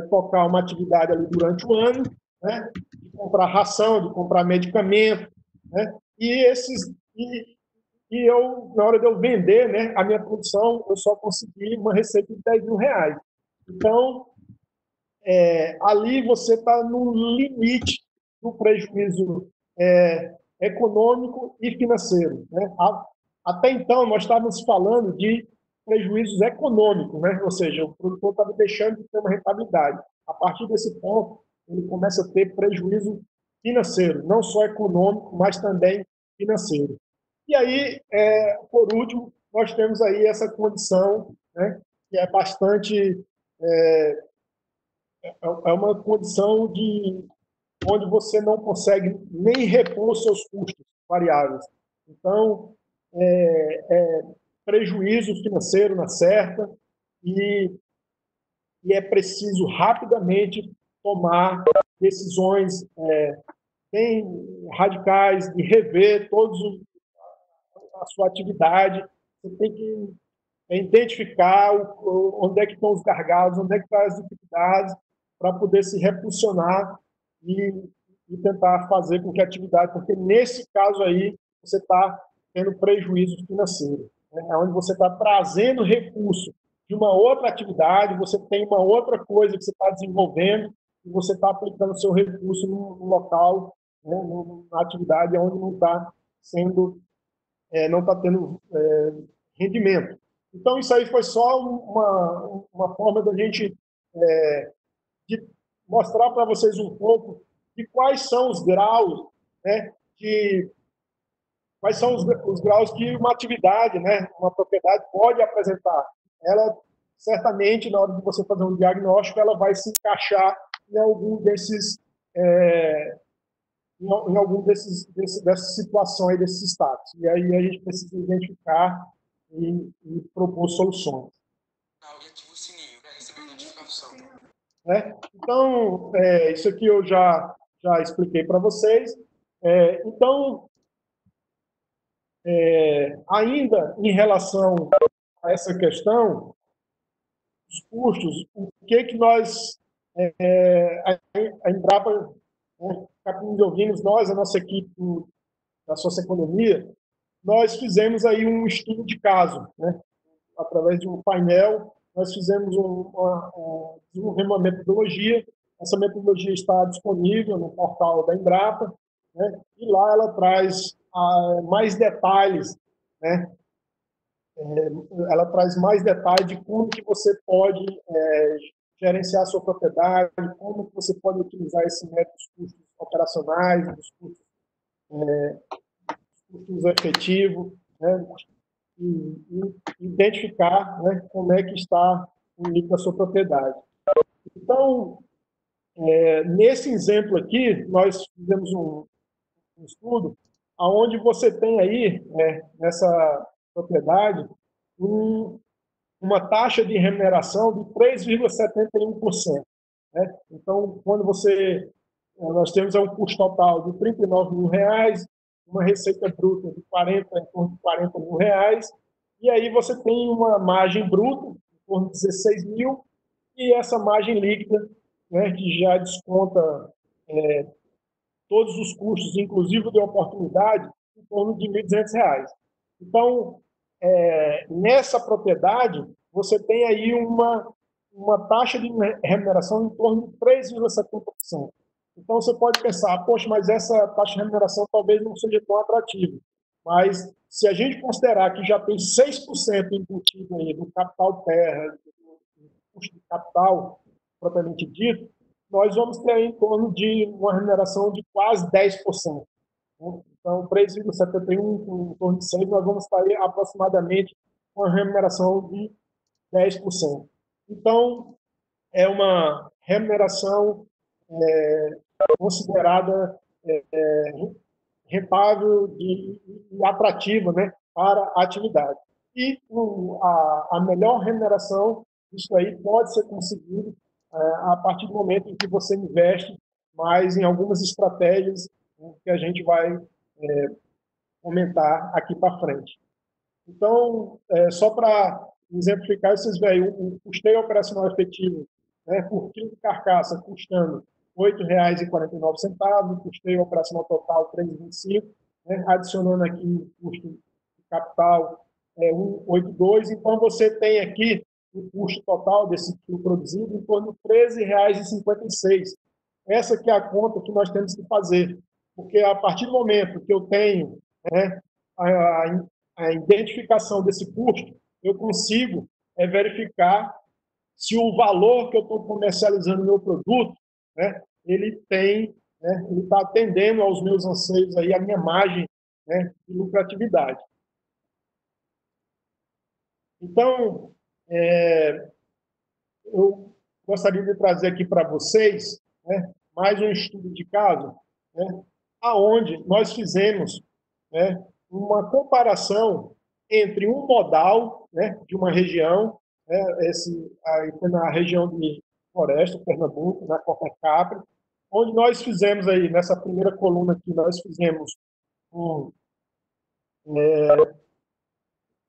tocar uma atividade ali durante o ano, né? De comprar ração, de comprar medicamento, né? E eu, na hora de eu vender, né, a minha produção, eu só consegui uma receita de R$ 10.000. Então, ali você está no limite do prejuízo econômico e financeiro, né? Até então, nós estávamos falando de prejuízos econômicos, né? Ou seja, o produtor estava deixando de ter uma rentabilidade. A partir desse ponto, ele começa a ter prejuízo financeiro, não só econômico, mas também financeiro. E aí, por último, nós temos aí essa condição, né, que é bastante é uma condição onde você não consegue nem repor seus custos variáveis. Então, prejuízo financeiro na certa e é preciso rapidamente tomar decisões bem radicais de rever a sua atividade. Você tem que identificar onde é que estão os gargalos, onde é que estão as dificuldades, para poder se repulsionar e tentar fazer com que a atividade, porque nesse caso aí você está tendo prejuízo financeiro, né? É onde você está trazendo recurso de uma outra atividade, você tem uma outra coisa que você está desenvolvendo e você está aplicando seu recurso no local, né, na atividade onde não está sendo, não está tendo rendimento. Então, isso aí foi só uma forma da gente de mostrar para vocês um pouco de quais são os graus, né, quais são os graus que uma atividade, né, uma propriedade pode apresentar. Ela, certamente, na hora de você fazer um diagnóstico, ela vai se encaixar em algum desses, dessas situações, desses status. E aí a gente precisa identificar e propor soluções. E ativa o sininho para receber notificação. Então, isso aqui eu já expliquei para vocês. Então, ainda em relação a essa questão, os custos, o que nós, a Embrapa, Capim de Ouvinos, nós, a nossa equipe da Socioeconomia, nós fizemos aí um estudo de caso, né? Através de um painel, nós fizemos desenvolvemos uma metodologia. Essa metodologia está disponível no portal da Embrapa, né? E lá ela traz mais detalhes, né? Ela traz mais detalhes de como que você pode gerenciar a sua propriedade, como que você pode utilizar esse método dos custos operacionais, dos custos efetivos, né? E identificar, né, como é que está o nível da sua propriedade. Então, nesse exemplo aqui, nós fizemos um estudo onde você tem aí, nessa propriedade, uma taxa de remuneração de 3,71%. Né? Então, quando nós temos um custo total de R$ 39.000, uma receita bruta de em torno de R$ 40.000, e aí você tem uma margem bruta em torno de 16 mil, e essa margem líquida, né, que já desconta todos os custos, inclusive de oportunidade, em torno de R$ 1.200. Então, nessa propriedade, você tem aí uma taxa de remuneração em torno de 3,70%. Então, você pode pensar, poxa, mas essa taxa de remuneração talvez não seja tão atrativa. Mas, se a gente considerar que já tem 6% embutido aí do capital terra, do custo de capital, propriamente dito, nós vamos ter aí em torno de uma remuneração de quase 10%. Então, 3,71 em torno de 6, nós vamos estar aí aproximadamente com a remuneração de 10%. Então, é uma remuneração considerada rentável e atrativa, né, para a atividade. E a melhor remuneração, isso aí pode ser conseguido a partir do momento em que você investe mais em algumas estratégias que a gente vai comentar aqui para frente. Então, só para exemplificar, vocês veem o custeio operacional efetivo, né, por quilo de carcaça custando R$ 8,49, custeio operacional total R$ 3,25, né, adicionando aqui o custo de capital R$ 1,82. Então, você tem aqui o custo total desse quilo produzido em torno de R$ 13,56. Essa que é a conta que nós temos que fazer, porque a partir do momento que eu tenho, né, a identificação desse custo, eu consigo verificar se o valor que eu estou comercializando o meu produto, né, ele está atendendo aos meus anseios, aí, a minha margem, né, de lucratividade. Então, eu gostaria de trazer aqui para vocês, né, mais um estudo de caso, né, aonde nós fizemos, né, uma comparação entre um modal, né, de uma região, né, aí foi na região de Floresta, Pernambuco, na Copacabra, onde nós fizemos aí, nessa primeira coluna aqui, nós fizemos um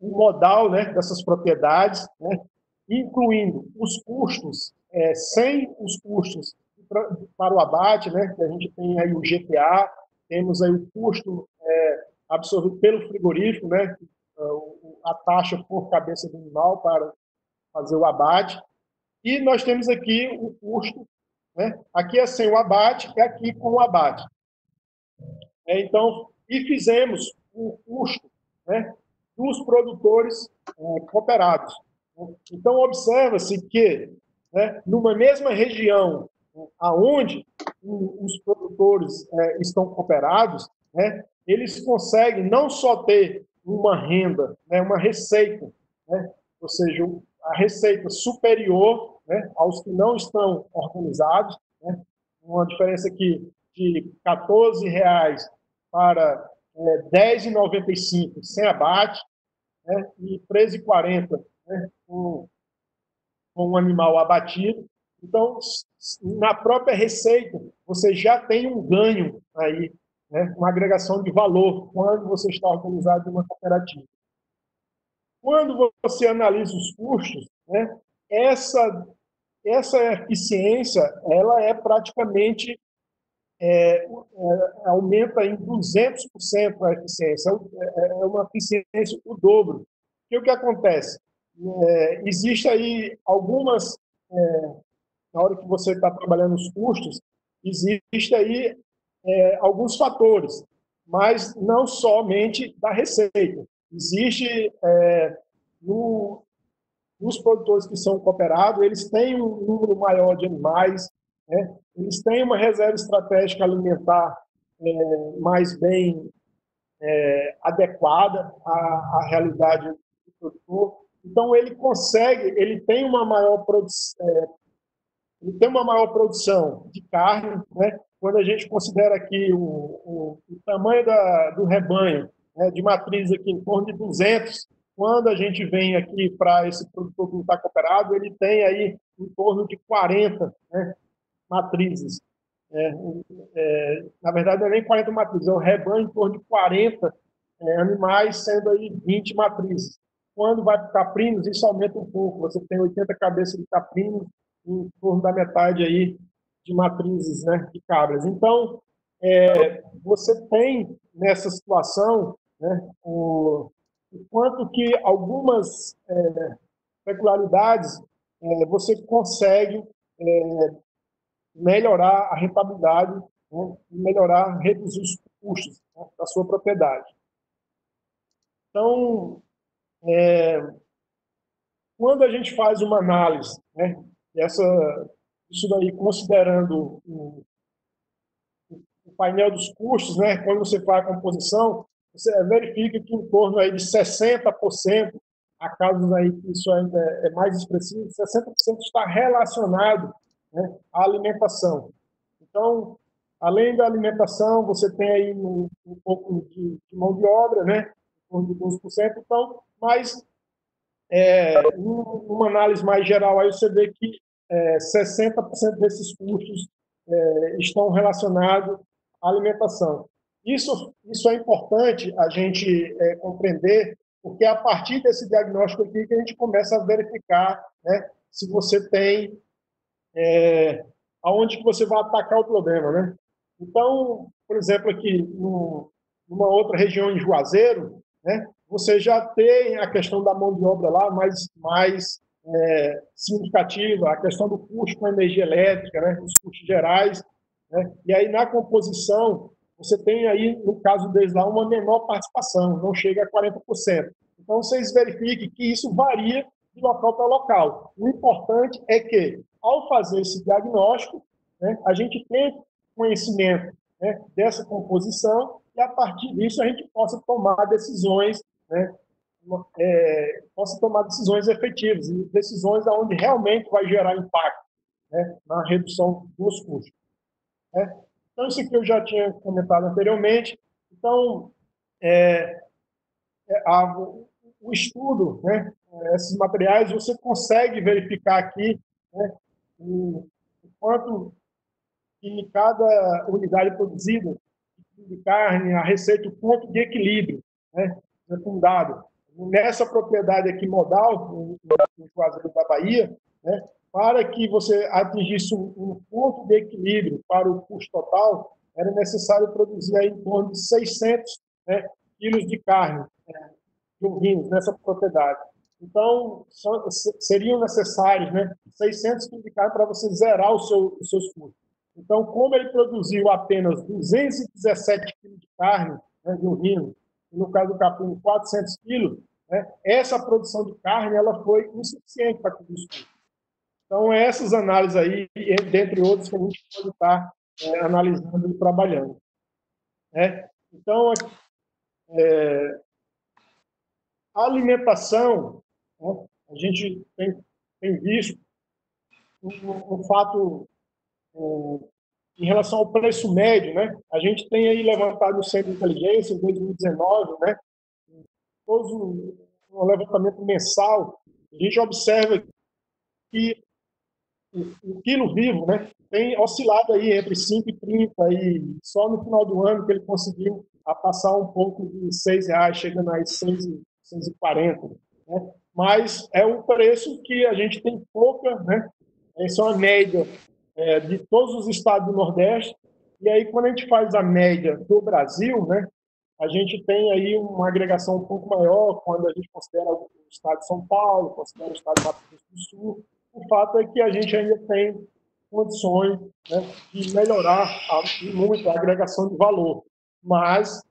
modal, né, dessas propriedades, né, incluindo os custos, sem os custos para o abate, né, que a gente tem aí o GTA, temos aí o custo absorvido pelo frigorífico, né, a taxa por cabeça do animal para fazer o abate, e nós temos aqui o custo, né, aqui é sem o abate e aqui com o abate. Então, e fizemos o custo, né, dos produtores cooperados. Então, observa-se que, né, numa mesma região aonde os produtores estão cooperados, né, eles conseguem não só ter uma renda, né, uma receita, né, ou seja, a receita superior, né, aos que não estão organizados, né, uma diferença aqui de R$ 14 para R$10,95 sem abate, né, e R$13,40, né, com um animal abatido. Então, na própria receita, você já tem um ganho aí, né, uma agregação de valor quando você está organizado em uma cooperativa. Quando você analisa os custos, né, essa eficiência ela é praticamente aumenta em 200% a eficiência, é uma eficiência o dobro. E o que acontece? Existe aí algumas, na hora que você está trabalhando os custos, existe aí alguns fatores, mas não somente da receita. Existe nos produtores que são cooperados, eles têm um número maior de animais, né? Eles têm uma reserva estratégica alimentar mais bem adequada à realidade do produtor. Então, ele consegue, ele tem uma maior produção de carne, né? Quando a gente considera aqui o tamanho do rebanho, né, de matriz aqui em torno de 200, quando a gente vem aqui para esse produtor que está cooperado, ele tem aí em torno de 40, né, matrizes. Na verdade, não é nem 40 matrizes, é um rebanho em torno de 40 animais, sendo aí 20 matrizes. Quando vai para caprinos, isso aumenta um pouco. Você tem 80 cabeças de caprinos, em torno da metade aí de matrizes, né, de cabras. Então, você tem nessa situação, né, o quanto que algumas peculiaridades você consegue melhorar a rentabilidade, né, e melhorar, reduzir os custos, né, da sua propriedade. Então, quando a gente faz uma análise, né, isso daí considerando o painel dos custos, né, quando você faz a composição, você verifica que em torno aí de 60%, há casos aí que isso ainda é mais expressivo, 60% está relacionado, né, à alimentação. Então, além da alimentação, você tem aí um pouco de mão de obra, né, em torno de 12%, então, mas uma análise mais geral, aí você vê que 60% desses custos estão relacionados à alimentação. Isso é importante a gente compreender, porque é a partir desse diagnóstico aqui que a gente começa a verificar, né, se você tem aonde que você vai atacar o problema, né? Então, por exemplo, aqui numa outra região em Juazeiro, né, você já tem a questão da mão de obra lá mais significativa, a questão do custo com a energia elétrica, né, os custos gerais, né, e aí na composição você tem aí, no caso deles lá, uma menor participação, não chega a 40%. Então, vocês verifiquem que isso varia de local para local. O importante é que, ao fazer esse diagnóstico, né, a gente tem conhecimento, né, dessa composição e, a partir disso, a gente possa tomar decisões, né, efetivas e decisões onde realmente vai gerar impacto, né, na redução dos custos. Né? Então, isso aqui eu já tinha comentado anteriormente. Então, o estudo, né, esses materiais, você consegue verificar aqui, né, o quanto que cada unidade produzida de carne, a receita, o ponto de equilíbrio, né, fundado. Nessa propriedade aqui modal, no Juazeiro da Bahia, né, para que você atingisse um ponto de equilíbrio para o custo total, era necessário produzir aí em torno de 600, né, quilos de carne, de ovinos nessa propriedade. Então, seriam necessários, né, 600 quilos de carne para você zerar os seus custos. Então, como ele produziu apenas 217 quilos de carne, né, de ovino, e no caso do capim, 400 quilos, né, essa produção de carne ela foi insuficiente para cobrir os custos. Então, essas análises aí, dentre outras, que a gente pode estar analisando e trabalhando. Né? Então, a alimentação, né, a gente tem visto um fato em relação ao preço médio, né? A gente tem aí levantado o Centro de Inteligência em 2019, né? Todo um levantamento mensal, a gente observa que o quilo vivo, né, tem oscilado aí entre 5,30 e só no final do ano que ele conseguiu passar um pouco de R$6, chegando aí 6,40, né? Mas é um preço que a gente tem pouca, né? Essa é uma média de todos os estados do Nordeste, e aí quando a gente faz a média do Brasil, né, a gente tem aí uma agregação um pouco maior quando a gente considera o estado de São Paulo, considera o estado do Mato Grosso do Sul. O fato é que a gente ainda tem condições, né, de melhorar muito a agregação de valor, mas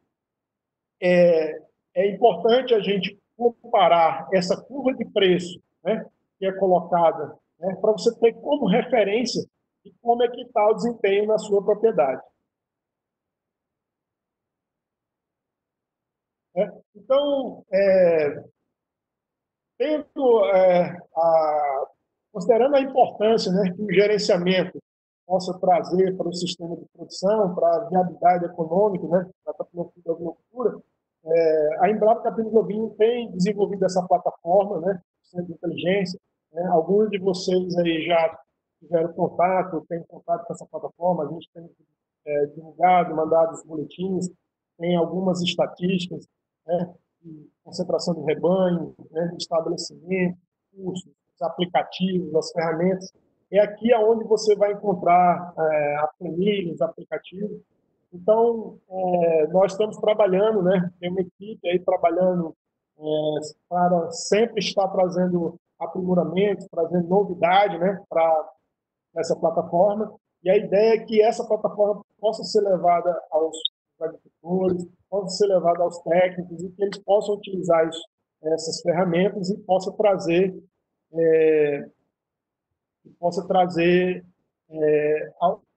é importante a gente comparar essa curva de preço, né, que é colocada, né, para você ter como referência de como é que está o desempenho na sua propriedade. Então, considerando a importância, né, que o gerenciamento possa trazer para o sistema de produção, para a viabilidade econômica, né, da agricultura, A Embrapa Capim do Ovinho tem desenvolvido essa plataforma, né, de inteligência. Né? Alguns de vocês aí já tiveram contato, têm contato com essa plataforma, a gente tem divulgado, mandado os boletins, tem algumas estatísticas, né, de concentração de rebanho, né, de estabelecimento, cursos, os aplicativos, as ferramentas. É aqui onde você vai encontrar a planilha, os aplicativos. Então, nós estamos trabalhando, né, tem uma equipe aí trabalhando para sempre estar trazendo aprimoramentos, trazendo novidade, né, para essa plataforma. E a ideia é que essa plataforma possa ser levada aos agricultores, possa ser levada aos técnicos e que eles possam utilizar essas ferramentas e possa trazer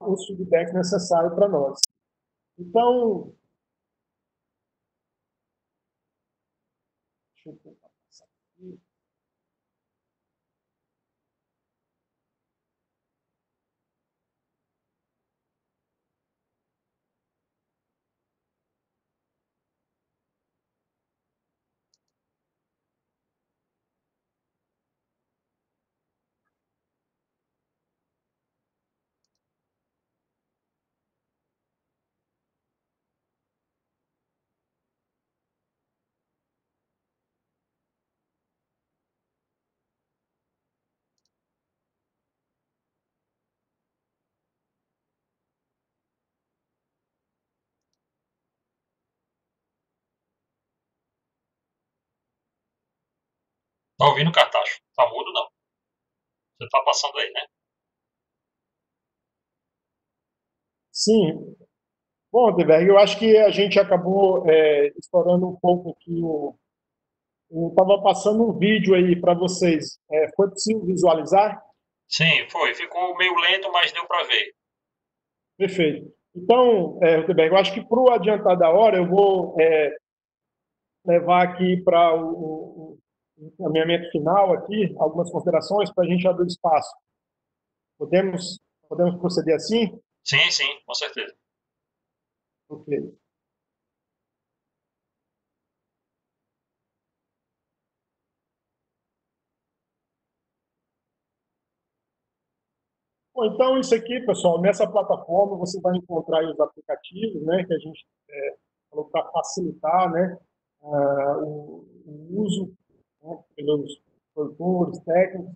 os feedbacks necessários para nós. Então, deixa eu passar aqui. Tá ouvindo, Cartacho? Tá mudo, não? Você tá passando aí, né? Sim. Bom, Deberg, eu acho que a gente acabou explorando um pouco aqui. Eu estava passando um vídeo aí para vocês. Foi possível visualizar? Sim, foi. Ficou meio lento, mas deu para ver. Perfeito. Então, Rutenberg, eu acho que para o adiantar da hora, eu vou levar aqui para o encaminhamento final aqui, algumas considerações para a gente abrir espaço. Podemos proceder assim? Sim, sim, com certeza. Ok. Bom, então, isso aqui, pessoal, nessa plataforma você vai encontrar os aplicativos, né, que a gente falou para facilitar, né, o uso, né, pelos produtores, técnicos.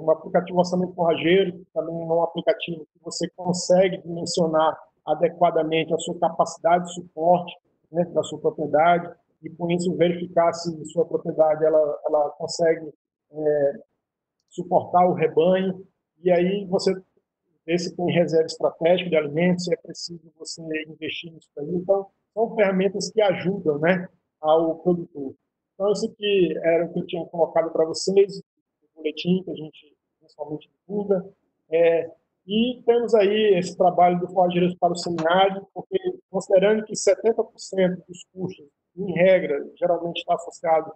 Um aplicativo Orçamento Forrageiro, que também é um aplicativo que você consegue dimensionar adequadamente a sua capacidade de suporte, né, da sua propriedade, e com isso verificar se sua propriedade ela consegue suportar o rebanho, e aí você vê se tem reserva estratégica de alimentos, se é preciso você investir nisso aí. Então, são ferramentas que ajudam, né, ao produtor. Então, isso aqui era o que eu tinha colocado para vocês, o boletim que a gente principalmente divulga. E temos aí esse trabalho do Forrageiros para o Semiárido, porque considerando que 70% dos custos, em regra, geralmente está associado,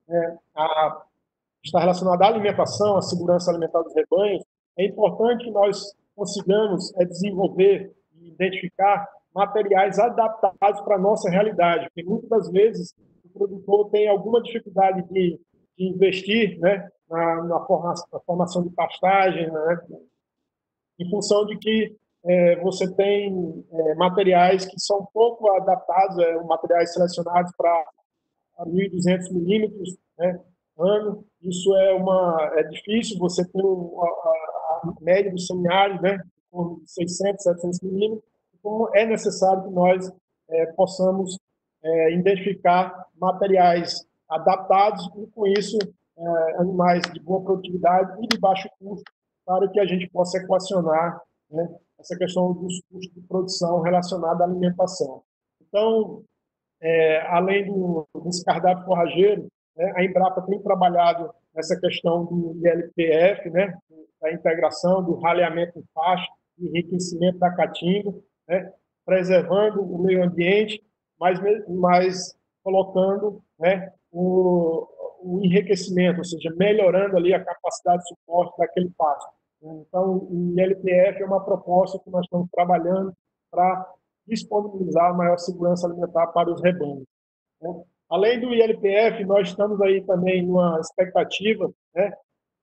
né, está relacionado à alimentação, à segurança alimentar dos rebanhos, é importante que nós consigamos desenvolver e identificar materiais adaptados para a nossa realidade, porque muitas das vezes o produtor tem alguma dificuldade de investir, né, na formação de pastagem, né, em função de que você tem materiais que são pouco adaptados, materiais selecionados para 1.200 milímetros, né, ano. Isso é difícil, você tem a média do semiárido, né, com 600, 700 milímetros. Então, é necessário que nós possamos identificar materiais adaptados e, com isso, animais de boa produtividade e de baixo custo, para que a gente possa equacionar, né, essa questão dos custos de produção relacionada à alimentação. Então, além desse cardápio forrageiro, né, a Embrapa tem trabalhado nessa questão do ILPF, né, da integração, do raleamento em faixa, do enriquecimento da caatinga, né, preservando o meio ambiente, mas colocando, né, o enriquecimento, ou seja, melhorando ali a capacidade de suporte daquele pasto. Então, o ILPF é uma proposta que nós estamos trabalhando para disponibilizar maior segurança alimentar para os rebanhos. né? Além do ILPF, nós estamos aí também numa expectativa, né,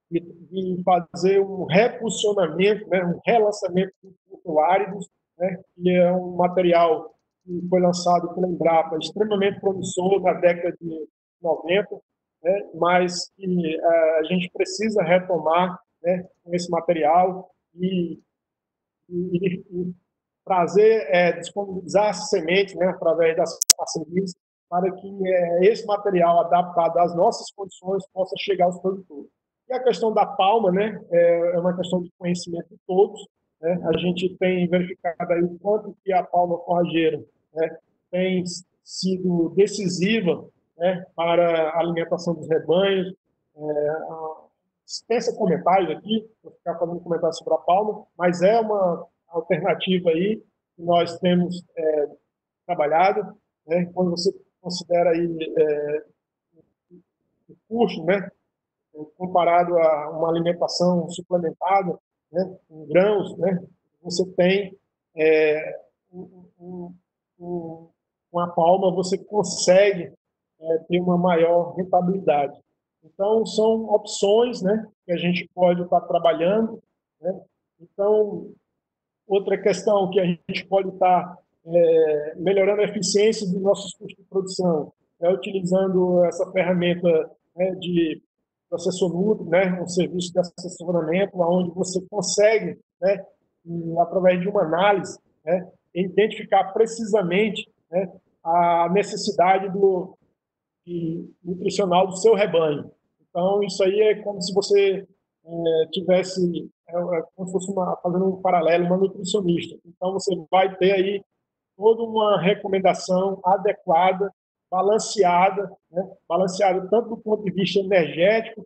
de fazer um reposicionamento, né, um relançamento do fruto áridos, né, que é um material que foi lançado pela Embrapa, extremamente promissor na década de 90, né, mas que a gente precisa retomar, né, esse material e trazer, disponibilizar as sementes, né, através das parcerias, para que esse material adaptado às nossas condições possa chegar aos produtores. E a questão da palma, né, é uma questão de conhecimento de todos, né? A gente tem verificado aí o quanto que a palma forrageira, né, tem sido decisiva, né, para a alimentação dos rebanhos. Dispensa comentários aqui, vou ficar fazendo comentários sobre a palma, mas é uma alternativa aí que nós temos trabalhado, né? Quando você considera aí o custo, né, comparado a uma alimentação suplementada, né, em grãos, né, você tem um, um, com a palma você consegue ter uma maior rentabilidade. Então, são opções, né, que a gente pode estar trabalhando, né? Então, outra questão que a gente pode estar melhorando a eficiência dos nossos custos de produção é utilizando essa ferramenta, né, de processor Nutri, né, um serviço de assessoramento, onde você consegue, né, através de uma análise, né, identificar precisamente, né, a necessidade nutricional do seu rebanho. Então, isso aí é como se você tivesse, como se fosse fazendo um paralelo, uma nutricionista. Então, você vai ter aí toda uma recomendação adequada, balanceada, né? Balanceada tanto do ponto de vista energético,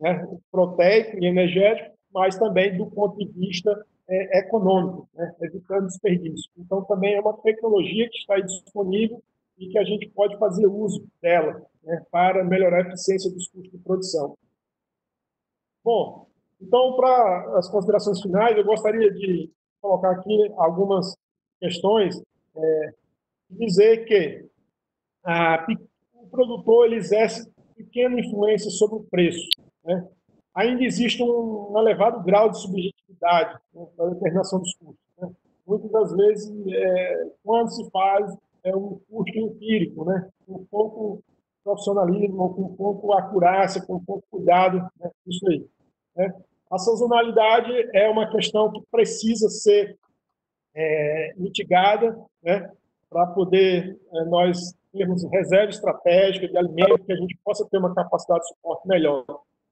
né, proteico e energético, mas também do ponto de vista econômico, né, evitando desperdício. Então, também é uma tecnologia que está disponível e que a gente pode fazer uso dela, né, para melhorar a eficiência dos custos de produção. Bom, então, para as considerações finais, eu gostaria de colocar aqui algumas questões, dizer que o produtor ele exerce pequena influência sobre o preço, né? Ainda existe um elevado grau de subjetividade, né, na determinação dos custos, né? Muitas das vezes, quando se faz um custo empírico, né, com pouco profissionalismo, com pouco acurácia, com pouco cuidado, né, isso aí, né? A sazonalidade é uma questão que precisa ser mitigada, né, para poder nós termos reserva estratégica de alimento, que a gente possa ter uma capacidade de suporte melhor.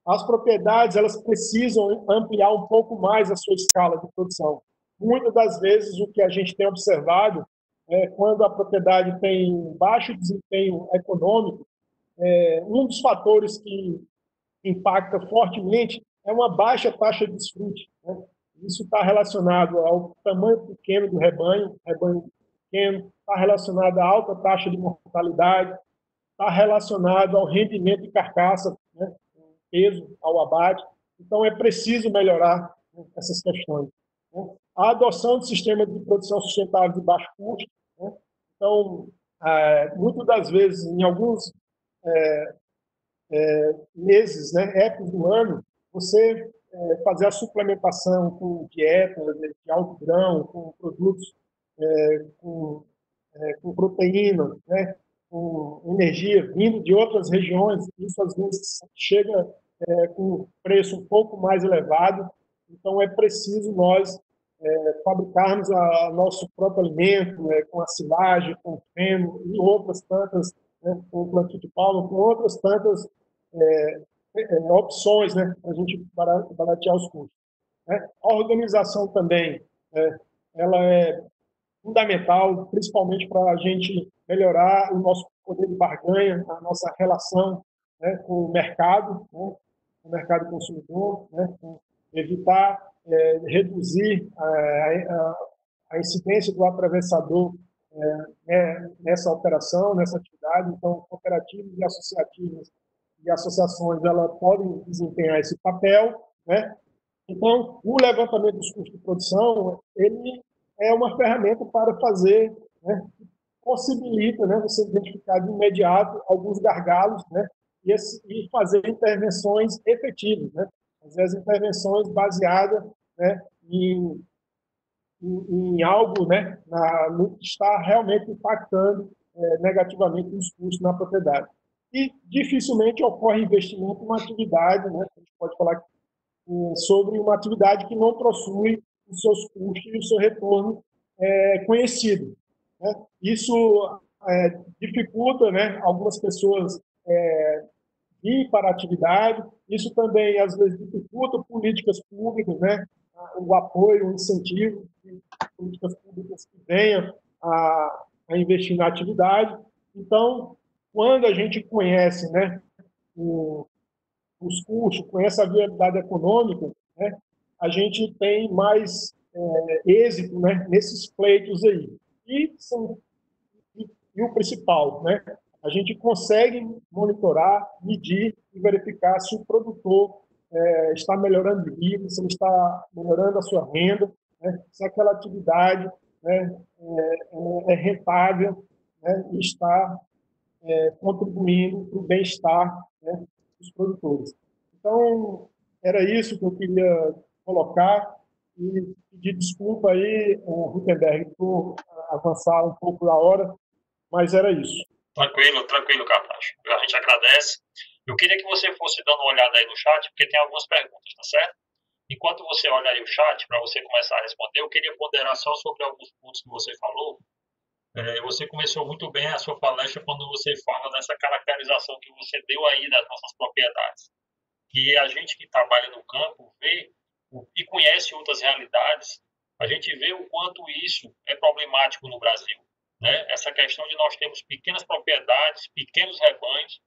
As propriedades elas precisam ampliar um pouco mais a sua escala de produção. Muitas das vezes, o que a gente tem observado é quando a propriedade tem baixo desempenho econômico, um dos fatores que impacta fortemente é uma baixa taxa de desfrute, né? Isso está relacionado ao tamanho pequeno do rebanho pequeno, está relacionado à alta taxa de mortalidade, está relacionado ao rendimento de carcaça, né, peso ao abate. Então, é preciso melhorar, né, essas questões, né? A adoção de sistemas de produção sustentável de baixo custo, né? Então, muitas das vezes, em alguns meses, né, épocas do ano, você fazer a suplementação com dieta de alto grão, com produtos com proteína, né, com energia vindo de outras regiões, isso às vezes chega com preço um pouco mais elevado, então é preciso nós fabricarmos nosso próprio alimento, com a silagem, com o feno e outras tantas, né, com o plantio de palma, com outras tantas opções, né, para a gente baratear os custos, né? A organização também, ela é fundamental, principalmente para a gente melhorar o nosso poder de barganha, a nossa relação, né, com o mercado, né, com o mercado consumidor, né, evitar reduzir a incidência do atravessador nessa operação, nessa atividade. Então, cooperativas e associativas e associações elas podem desempenhar esse papel, né? Então, o levantamento dos custos de produção ele é uma ferramenta para fazer, né, possibilita, né, você identificar de imediato alguns gargalos, né, e fazer intervenções efetivas, né, fazer as intervenções baseadas, né, em algo, né, no que está realmente impactando negativamente os custos na propriedade. E dificilmente ocorre investimento em uma atividade, né, a gente pode falar sobre uma atividade que não possui os seus custos e o seu retorno conhecido, né? Isso dificulta, né, algumas pessoas ir para a atividade. Isso também, às vezes, dificulta políticas públicas, né? O apoio, o incentivo de políticas públicas que venham a investir na atividade. Então, quando a gente conhece, né, os custos, conhece a viabilidade econômica, né, a gente tem mais êxito, né, nesses pleitos aí. E o principal, né, a gente consegue monitorar, medir e verificar se o produtor está melhorando de vida, se ele está melhorando a sua renda, né, se aquela atividade, né, é rentável, né, e está contribuindo para o bem-estar, né, dos produtores. Então, era isso que eu queria colocar e pedir desculpa aí, Gutenberg, por avançar um pouco da hora, mas era isso. Tranquilo, tranquilo, Cartacho. A gente agradece. Eu queria que você fosse dando uma olhada aí no chat, porque tem algumas perguntas, tá certo? Enquanto você olha aí o chat, para você começar a responder, eu queria ponderar só sobre alguns pontos que você falou. Você começou muito bem a sua palestra quando você fala dessa caracterização que você deu aí das nossas propriedades. Que a gente que trabalha no campo vê e conhece outras realidades, a gente vê o quanto isso é problemático no Brasil, né? Essa questão de nós termos pequenas propriedades, pequenos rebanhos,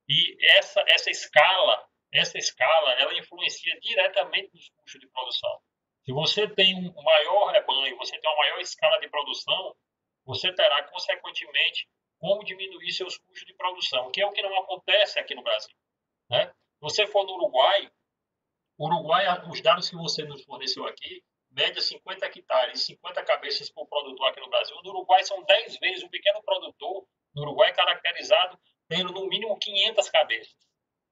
e essa escala, ela influencia diretamente nos custos de produção. Se você tem um maior rebanho, você tem uma maior escala de produção, você terá, consequentemente, como diminuir seus custos de produção, que é o que não acontece aqui no Brasil, né? Se você for no Uruguai, os dados que você nos forneceu aqui, média 50 hectares, 50 cabeças por produtor aqui no Brasil. No Uruguai são 10 vezes um pequeno produtor, no Uruguai caracterizado, tendo no mínimo 500 cabeças,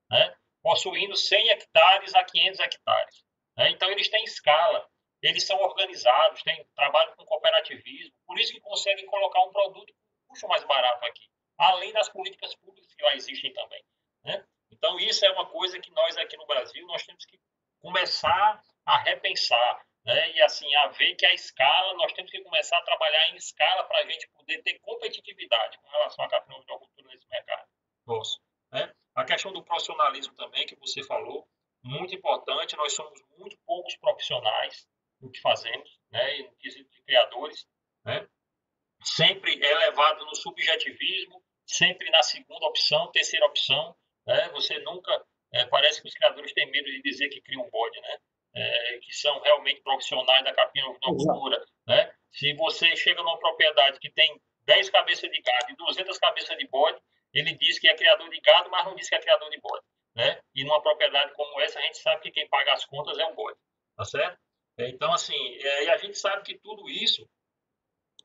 né? Possuindo 100 hectares a 500 hectares. Né? Então, eles têm escala, eles são organizados, trabalham com cooperativismo, por isso que conseguem colocar um produto com custo mais barato aqui, além das políticas públicas que lá existem também, né? Então, isso é uma coisa que nós aqui no Brasil, nós temos que começar a repensar, né? E assim, a ver que a escala, nós temos que começar a trabalhar em escala para a gente poder ter competitividade com relação à cafeicultura nesse mercado nosso, né? A questão do profissionalismo também, que você falou, muito importante. Nós somos muito poucos profissionais no que fazemos, né? No quesito de criadores, né? Sempre é levado no subjetivismo, sempre na segunda opção, terceira opção, né? Você nunca... parece que os criadores têm medo de dizer que criam um bode, né? Que são realmente profissionais da capinocultura, né? Se você chega numa propriedade que tem 10 cabeças de gado e 200 cabeças de bode, ele diz que é criador de gado, mas não diz que é criador de bode, né? E numa propriedade como essa, a gente sabe que quem paga as contas é o bode, tá certo? Então, assim, e a gente sabe que tudo isso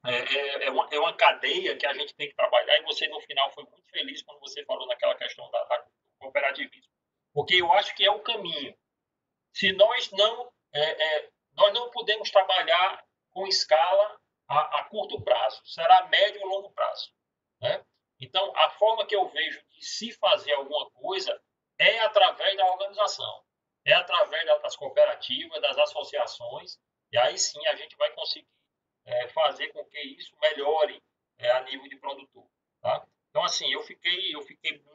é uma cadeia que a gente tem que trabalhar, e você, no final, foi muito feliz quando você falou naquela questão da cooperativismo, porque eu acho que é o caminho. Se nós não podemos trabalhar com escala a curto prazo, será a médio e longo prazo, né? Então, a forma que eu vejo de se fazer alguma coisa é através da organização, é através das cooperativas, das associações, e aí sim a gente vai conseguir fazer com que isso melhore a nível de produtor, tá? Então, assim, eu fiquei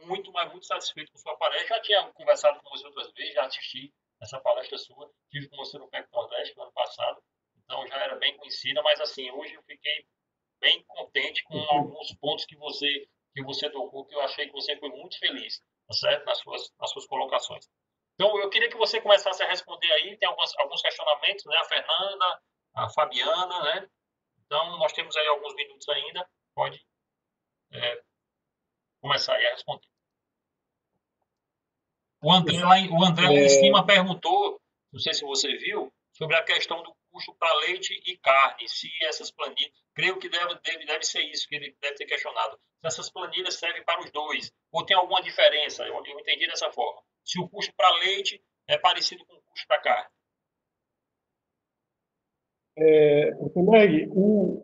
muito, mas muito satisfeito com sua palestra. Já tinha conversado com você outras vezes, já assisti essa palestra sua, tive com você no PEC Nordeste no ano passado, então já era bem conhecida, mas assim, hoje eu fiquei bem contente com alguns pontos que você tocou, que eu achei que você foi muito feliz, tá certo? Nas suas colocações. Então, eu queria que você começasse a responder aí, tem alguns questionamentos, né? A Fernanda, a Fabiana, né? Então, nós temos aí alguns minutos ainda, pode começar aí a responder. O André lá em cima perguntou, não sei se você viu, sobre a questão do custo para leite e carne, se essas planilhas, creio que deve ser isso que ele deve ter questionado, se essas planilhas servem para os dois, ou tem alguma diferença, eu entendi dessa forma, se o custo para leite é parecido com o custo para carne. Meg,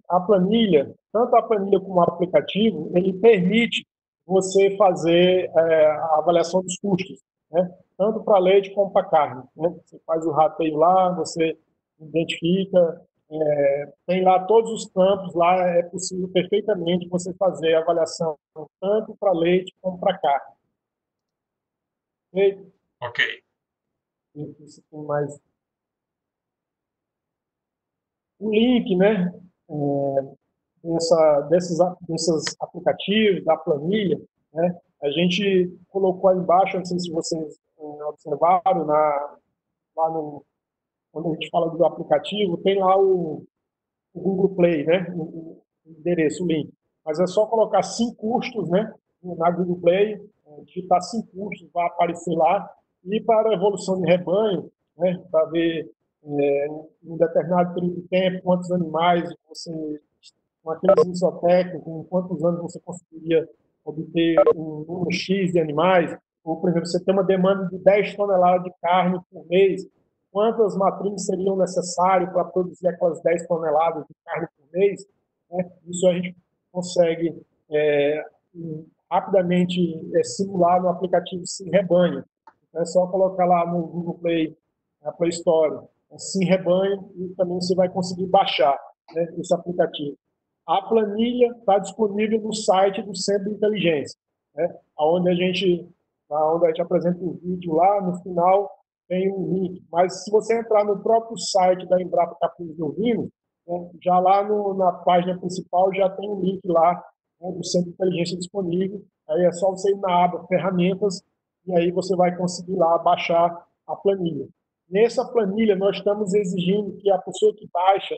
a planilha, tanto a planilha como o aplicativo, ele permite você fazer a avaliação dos custos, né? Tanto para leite como para carne, né? Você faz o rateio lá, você identifica, tem lá todos os campos, lá é possível perfeitamente você fazer a avaliação tanto para leite como para carne. Ok. Isso tem mais o link, né? Desses aplicativos, da planilha, né? A gente colocou aí embaixo, não sei se vocês observaram, lá no, quando a gente fala do aplicativo, tem lá o Google Play, né? O endereço, o link. Mas é só colocar 5 custos, né? Na Google Play, digitar 5 custos, vai aparecer lá. E para a evolução de rebanho, né? Para ver em um determinado período de tempo quantos animais você, com aquele isotécnico, em quantos anos você conseguiria obter um número X de animais. Ou, por exemplo, você tem uma demanda de 10 toneladas de carne por mês, quantas matrizes seriam necessárias para produzir aquelas 10 toneladas de carne por mês, né? Isso a gente consegue rapidamente simular no aplicativo Sim Rebanho. Então, é só colocar lá no Google Play, na Play Store, Sim Rebanho, e também você vai conseguir baixar, né, esse aplicativo. A planilha está disponível no site do Centro de Inteligência, né, onde a gente apresenta um vídeo lá, no final tem um link. Mas se você entrar no próprio site da Embrapa Caprinos do Rio, né, já lá na página principal já tem um link lá, né, do Centro de Inteligência disponível. Aí é só você ir na aba Ferramentas e aí você vai conseguir lá baixar a planilha. Nessa planilha, nós estamos exigindo que a pessoa que baixa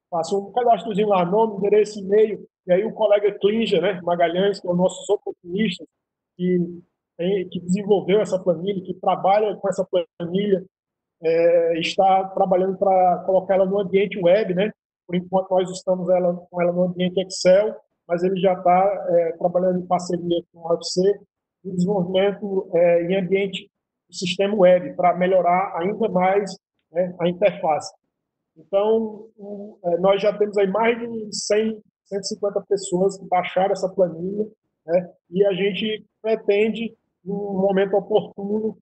faça um cadastrozinho lá, nome, endereço, e-mail, e aí o colega Klinger, né, Magalhães, que é o nosso socorrista, que desenvolveu essa planilha, que trabalha com essa planilha, está trabalhando para colocar ela no ambiente web, né? Por enquanto nós estamos com ela no ambiente Excel, mas ele já está trabalhando em parceria com o UFC no desenvolvimento em ambiente do sistema web para melhorar ainda mais, né, a interface. Então, nós já temos aí mais de 100, 150 pessoas que baixaram essa planilha, né? E a gente pretende, no momento oportuno,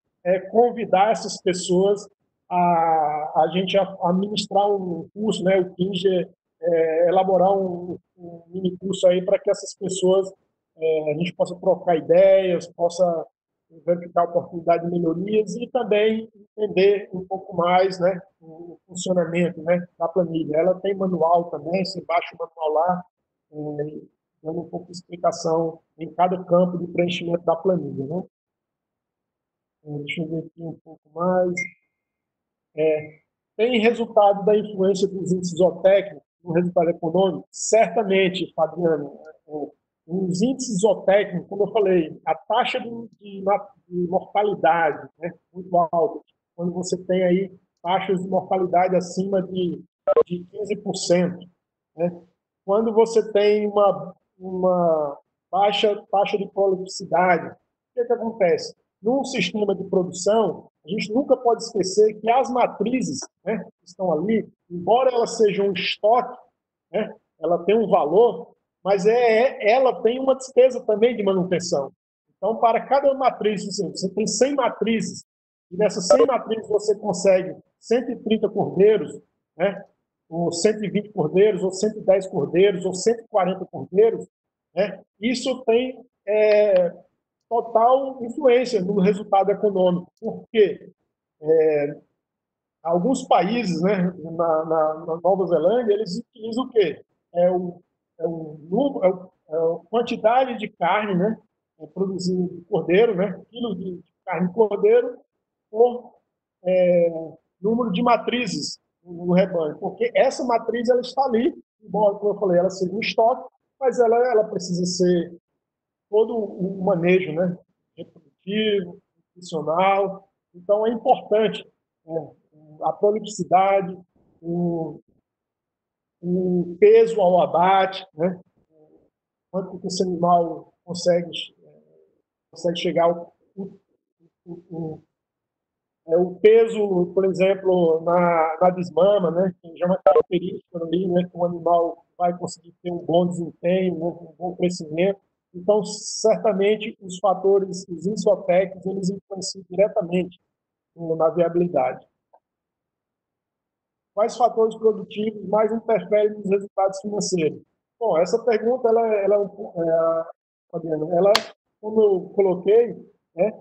convidar essas pessoas a gente a ministrar um curso, né? O Klinger elaborar um mini curso aí para que essas pessoas a gente possa trocar ideias, possa verificar a oportunidade de melhorias e também entender um pouco mais, né, o funcionamento, né, da planilha. Ela tem manual também, você baixa o manual lá, dando um pouco de explicação em cada campo de preenchimento da planilha, né? Deixa eu ver aqui um pouco mais. Tem resultado da influência dos índices zootécnicos no resultado econômico? Certamente, Fabiano. Os índices zootécnicos, como eu falei, a taxa de mortalidade, né, muito alta. Quando você tem aí taxas de mortalidade acima de 15%. Né? Quando você tem uma baixa taxa de prolificidade, o que acontece? Num sistema de produção, a gente nunca pode esquecer que as matrizes, né, que estão ali, embora elas sejam um estoque, né, ela tem um valor, mas ela tem uma despesa também de manutenção. Então, para cada matriz, assim, você tem 100 matrizes, e nessas 100 matrizes você consegue 130 cordeiros, né, ou 120 cordeiros, ou 110 cordeiros, ou 140 cordeiros, né, isso tem total influência no resultado econômico. Por quê? Alguns países, né, na Nova Zelândia, eles utilizam o quê? A quantidade de carne, né, produzida de cordeiro, né, quilos de carne de cordeiro por número de matrizes no rebanho, porque essa matriz ela está ali, embora, como eu falei, ela seja um estoque, mas ela precisa ser todo o manejo, né, reprodutivo, nutricional. Então, é importante, né, a prolificidade, o peso ao abate, né? Quanto que esse animal consegue chegar o peso, por exemplo, na desmama, né? Que já é uma característica ali, né? Que o animal vai conseguir ter um bom desempenho, um bom crescimento. Então, certamente, os fatores, os insotécnicos, eles influenciam diretamente na viabilidade. Quais fatores produtivos mais interferem nos resultados financeiros? Bom, essa pergunta, Fabiana, como eu coloquei, né,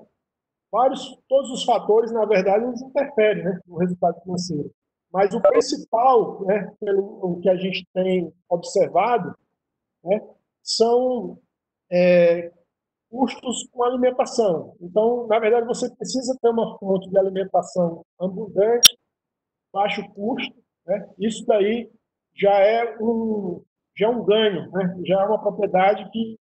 todos os fatores, na verdade, eles interferem, né, no resultado financeiro. Mas o principal, né, pelo que a gente tem observado, né, são custos com alimentação. Então, na verdade, você precisa ter uma fonte de alimentação abundante, baixo custo, né? Isso daí já é um ganho, né? Já é uma propriedade que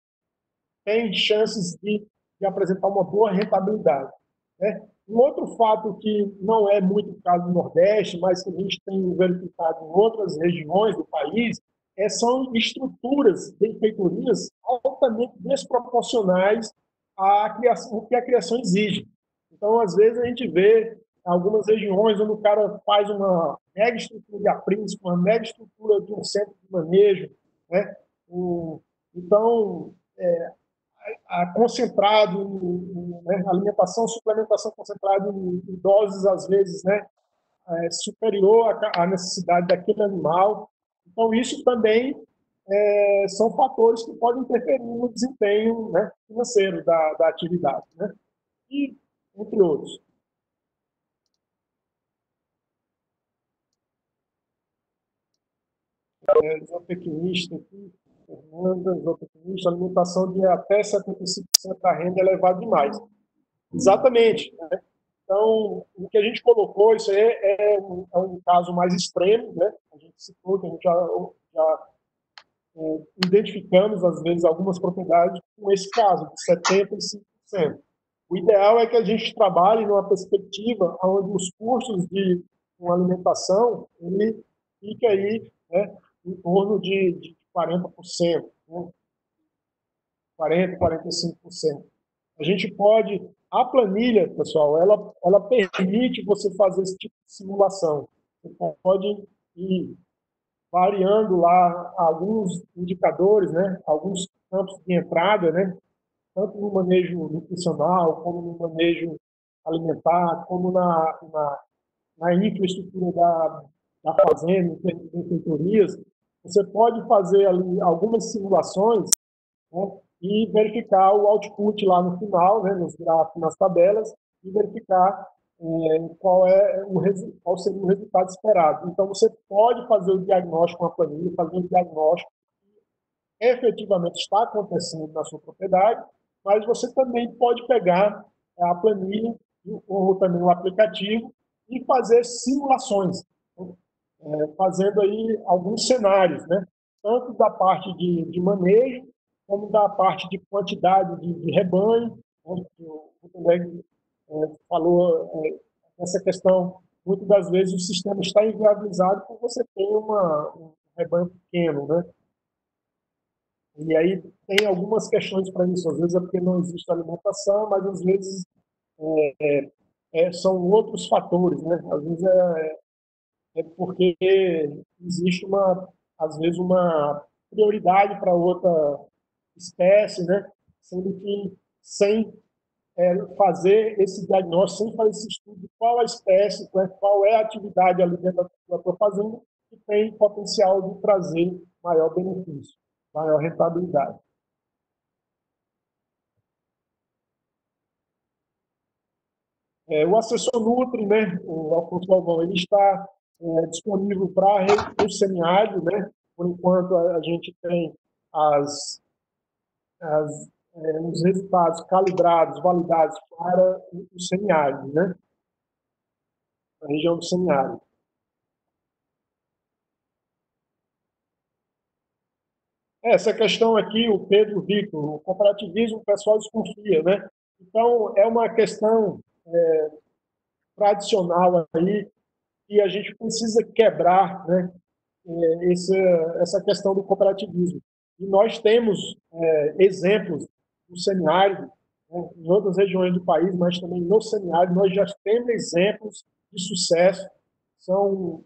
tem chances de apresentar uma boa rentabilidade, né? Um outro fato que não é muito o caso do Nordeste, mas que a gente tem verificado em outras regiões do país, são estruturas, benfeitorias altamente desproporcionais o que a criação exige. Então, às vezes, a gente vê algumas regiões onde o cara faz uma mega estrutura de aprisco, uma mega estrutura de um centro de manejo, né? Então, concentrado, né? Alimentação, suplementação concentrada em doses, às vezes, né? Superior à necessidade daquele animal. Então, isso também são fatores que podem interferir no desempenho, né, financeiro da atividade, né? E, entre outros. Zootecnista aqui, Fernanda, zootecnista, alimentação de até 75% da renda é elevado demais. Exatamente. Né? Então, o que a gente colocou, isso aí é um caso mais extremo, né? A gente citou que a gente já identificamos, às vezes, algumas propriedades com esse caso, de 75%. O ideal é que a gente trabalhe numa perspectiva onde os custos de uma alimentação ele fique aí, né, em torno de 40%, né? 40%, 45%. A gente pode... A planilha, pessoal, ela permite você fazer esse tipo de simulação. Você pode ir variando lá alguns indicadores, né, alguns campos de entrada, né, tanto no manejo nutricional, como no manejo alimentar, como na infraestrutura da fazenda, em benfeitorias. Você pode fazer ali algumas simulações, né, e verificar o output lá no final, né, nos gráficos, nas tabelas, e verificar qual seria o resultado esperado. Então, você pode fazer o diagnóstico com a planilha, fazer o diagnóstico que efetivamente está acontecendo na sua propriedade, mas você também pode pegar a planilha ou também o aplicativo e fazer simulações, fazendo aí alguns cenários, né? Tanto da parte de manejo, como da parte de quantidade de rebanho, né? O Gutenberg falou essa questão, muitas das vezes o sistema está inviabilizado porque você tem um rebanho pequeno, né? E aí tem algumas questões para isso, às vezes é porque não existe alimentação, mas às vezes são outros fatores, né? Às vezes é porque existe às vezes uma prioridade para outra espécie, né? Sendo que sem fazer esse diagnóstico, sem fazer esse estudo de qual a espécie, qual é a atividade ali dentro da tua fazenda que tem potencial de trazer maior benefício, maior rentabilidade. O assessor Nutri, né, o Alfonso Galvão, ele está disponível para o semiárido, né? Por enquanto a gente tem os resultados calibrados, validados para o semiárido, né? A região do semiárido. Essa questão aqui, o Pedro Victor, o cooperativismo, o pessoal desconfia, né? Então, é uma questão tradicional aí, que a gente precisa quebrar, né, essa questão do cooperativismo. E nós temos exemplos no semiárido, né, em outras regiões do país, mas também no semiárido, nós já temos exemplos de sucesso, são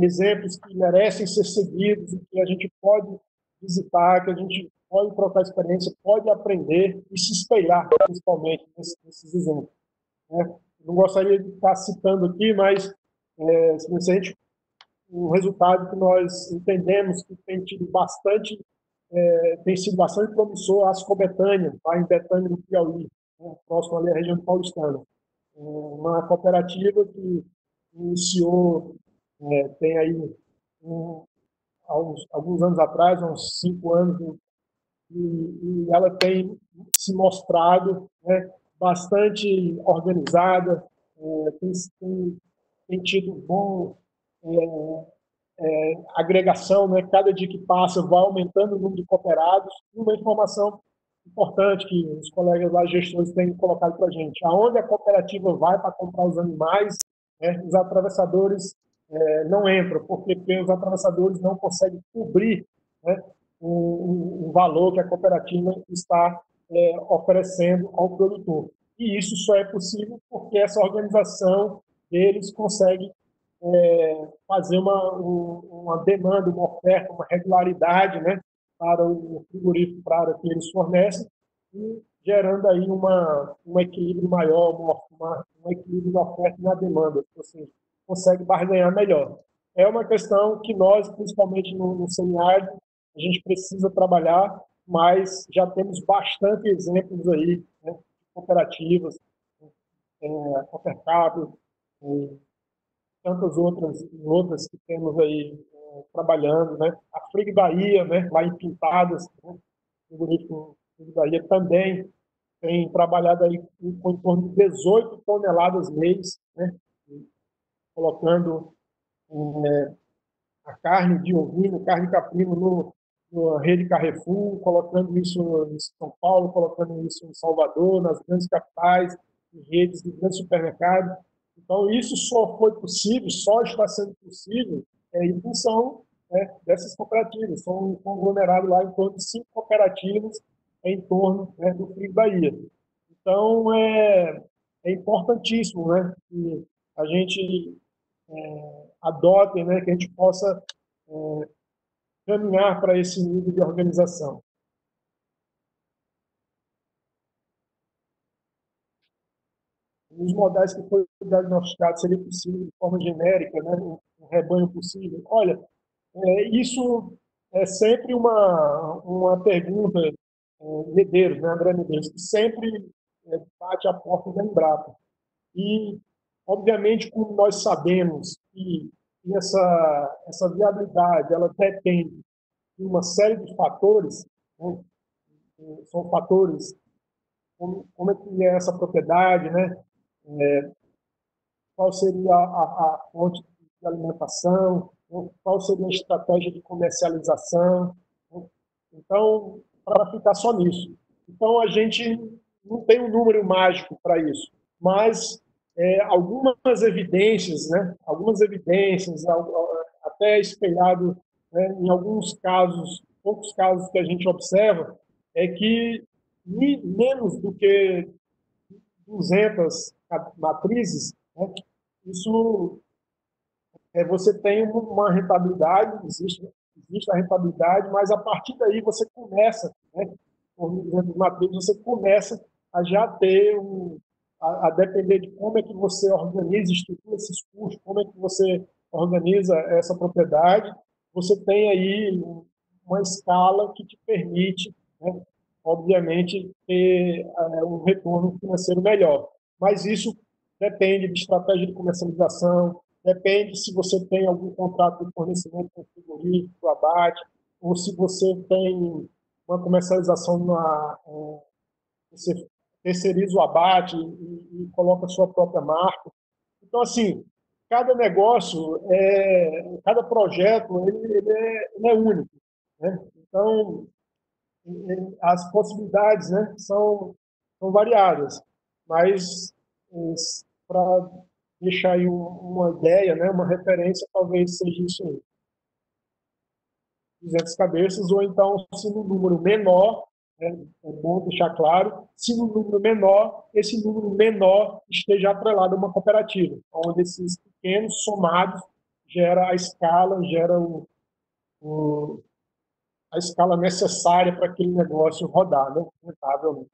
exemplos que merecem ser seguidos e que a gente pode visitar, que a gente pode trocar experiência, pode aprender e se espelhar, principalmente, nesses exemplos. Né? Não gostaria de estar citando aqui, mas se a gente, o resultado que nós entendemos que tem sido bastante promissor, a Ascobetânia, lá em Betânia, no Piauí, né, próximo ali à região paulistana. Uma cooperativa que iniciou, tem aí alguns anos atrás, uns 5 anos, e ela tem se mostrado, né, bastante organizada, tem tido bom agregação, né? Cada dia que passa vai aumentando o número de cooperados. E uma informação importante que os colegas lá, gestores, têm colocado para a gente: aonde a cooperativa vai para comprar os animais, né, os atravessadores não entram, porque os atravessadores não conseguem cobrir, né, o valor que a cooperativa está oferecendo ao produtor. E isso só é possível porque essa organização deles consegue fazer uma demanda, uma oferta, uma regularidade, né, para o frigorífico, para a área que eles fornecem, e gerando aí um equilíbrio maior, um equilíbrio na oferta e na demanda, ou seja, consegue barganhar melhor. É uma questão que nós, principalmente no semiárido, a gente precisa trabalhar, mas já temos bastante exemplos aí, né, de cooperativas, a Coopercap, tantas outras que temos aí trabalhando, né? A Frig Bahia, né? Lá em Pintadas, né? O Frigorífico Frig Bahia também tem trabalhado aí com em torno de 18 toneladas mês, né? Colocando a carne de ovino, carne de caprino no rede Carrefour, colocando isso em São Paulo, colocando isso em Salvador, nas grandes capitais, em redes de grandes supermercados. Então, isso só foi possível, só está sendo possível em função, né, dessas cooperativas. São um conglomerado lá em torno de 5 cooperativas em torno, né, do Frio Bahia. Então, é importantíssimo, né, que a gente adote, né, que a gente possa caminhar para esse nível de organização. Os modais que foram diagnosticados, seria possível de forma genérica, né, um rebanho possível? Olha, isso é sempre uma pergunta, Medeiros, né, André Medeiros, que sempre bate a porta da Embrapa. E, obviamente, como nós sabemos que essa viabilidade ela depende de uma série de fatores, né, são fatores como é que é essa propriedade, né? Qual seria a fonte de alimentação, né? Qual seria a estratégia de comercialização. Né? Então, para ficar só nisso. Então, a gente não tem um número mágico para isso, mas algumas evidências, né? Algumas evidências, até espelhado, né, em alguns casos, poucos casos que a gente observa, é que menos do que 200 matrizes, né, isso você tem uma rentabilidade, existe a rentabilidade, mas a partir daí você começa, né, por 200 matrizes, você começa a já ter a depender de como é que você organiza, estrutura esses custos, como é que você organiza essa propriedade, você tem aí uma escala que te permite, né, obviamente, ter um retorno financeiro melhor. Mas isso depende de estratégia de comercialização, depende se você tem algum contrato de fornecimento com o frigorífico, abate, ou se você tem uma comercialização você terceiriza o abate e coloca a sua própria marca. Então, assim, cada negócio, cada projeto, ele é único, né? Então, as possibilidades, né, são variadas, mas para deixar aí uma ideia, né, uma referência, talvez seja isso aí. 200 cabeças, ou então, se no número menor, né, é bom deixar claro, se no número menor, esse número menor esteja atrelado a uma cooperativa, onde esses pequenos somados gera a escala, gera a escala necessária para aquele negócio rodar, né, rentavelmente.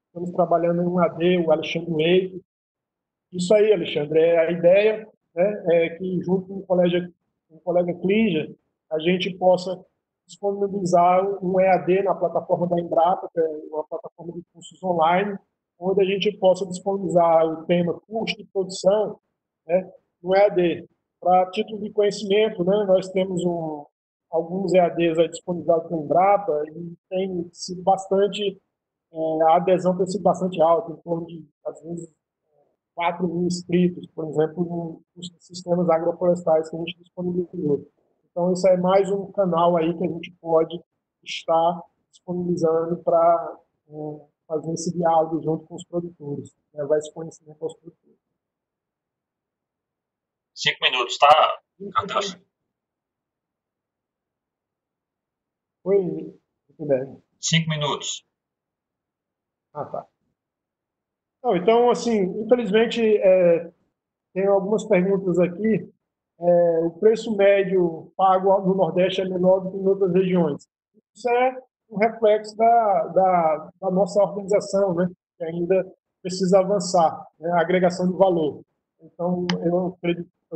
Estamos trabalhando em um AD, o Alexandre Leite. Isso aí, Alexandre, a ideia, né, é que junto com o colega Clígia, a gente possa disponibilizar um EAD na plataforma da Embrapa, que é uma plataforma de cursos online, onde a gente possa disponibilizar o tema custo de produção, né, no EAD. Para título de conhecimento, né, nós temos alguns EADs aí disponibilizados pela Embrapa e tem sido bastante, a adesão tem sido bastante alta, em torno de, às vezes, 4.000 inscritos, por exemplo, nos sistemas agroflorestais que a gente disponibilizou. Então, isso é mais um canal aí que a gente pode estar disponibilizando para fazer esse diálogo junto com os produtores, levar esse conhecimento aos produtores. 5 minutos, tá? Oi, muito bem. 5 minutos. Ah, tá. Não, então, assim, infelizmente, tem algumas perguntas aqui. O preço médio pago no Nordeste é menor do que em outras regiões. Isso é um reflexo da nossa organização, né? Que ainda precisa avançar, né? A agregação de valor. Então, eu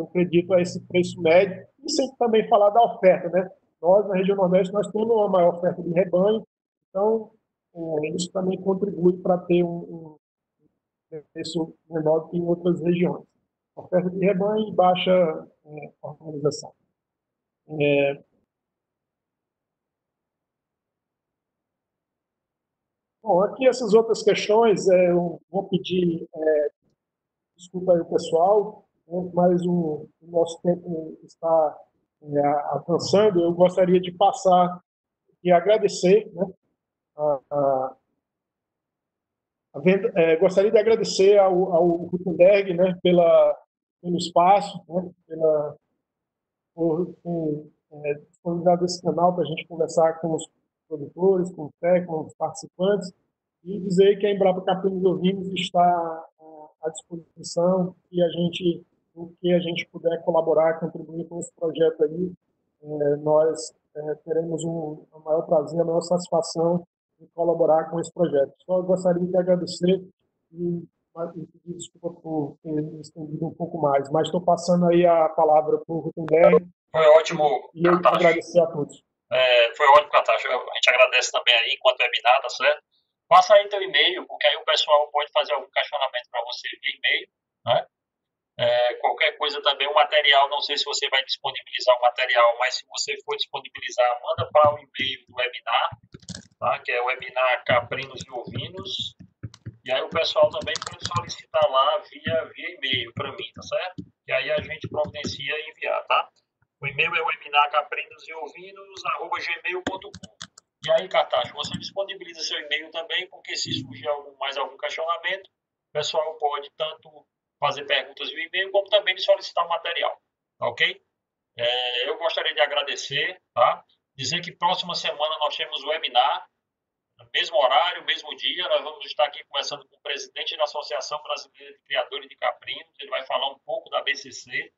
acredito a esse preço médio e sempre também falar da oferta, né? Nós, na região Nordeste, nós temos uma maior oferta de rebanho, então isso também contribui para ter um preço menor do que em outras regiões. Oferta de rebanho e baixa organização. Bom, aqui essas outras questões, eu vou pedir desculpa aí o pessoal, né, mas o nosso tempo está avançando. Eu gostaria de passar e agradecer, né, a, a, gostaria de agradecer ao Gutenberg, né, pelo espaço, né, por disponibilizar esse canal para a gente conversar com os produtores, com os técnicos, com os participantes, e dizer que a Embrapa Caprinos Ovinos está à disposição e o que a gente puder colaborar, contribuir com esse projeto aí, nós teremos o maior prazer, a maior satisfação em colaborar com esse projeto. Só gostaria de agradecer e pedir desculpa por ter me estendido um pouco mais, mas estou passando aí a palavra para o Gutenberg. Foi ótimo, e eu agradecer a todos. Foi ótimo, Cartacho. A gente agradece também aí enquanto webinar, tá certo? Passa aí teu e-mail, porque aí o pessoal pode fazer algum questionamento para você via e-mail, né? Qualquer coisa também, o material, não sei se você vai disponibilizar o material, mas se você for disponibilizar, manda para o e-mail do webinar, tá? Que é o webinar Caprinos e Ovinos, e aí o pessoal também pode solicitar lá via e-mail para mim, tá certo? E aí a gente providencia e enviar, tá? O e-mail é webinarcaprinoseovinos@gmail.com. E aí, Cartacho, você disponibiliza seu e-mail também, porque se surgir mais algum questionamento, o pessoal pode tanto fazer perguntas via e-mail, como também solicitar o material, tá ok? Eu gostaria de agradecer, tá? Dizer que próxima semana nós temos o webinar, no mesmo horário, mesmo dia, nós vamos estar aqui conversando com o presidente da Associação Brasileira de Criadores de Caprinos, ele vai falar um pouco da BCC,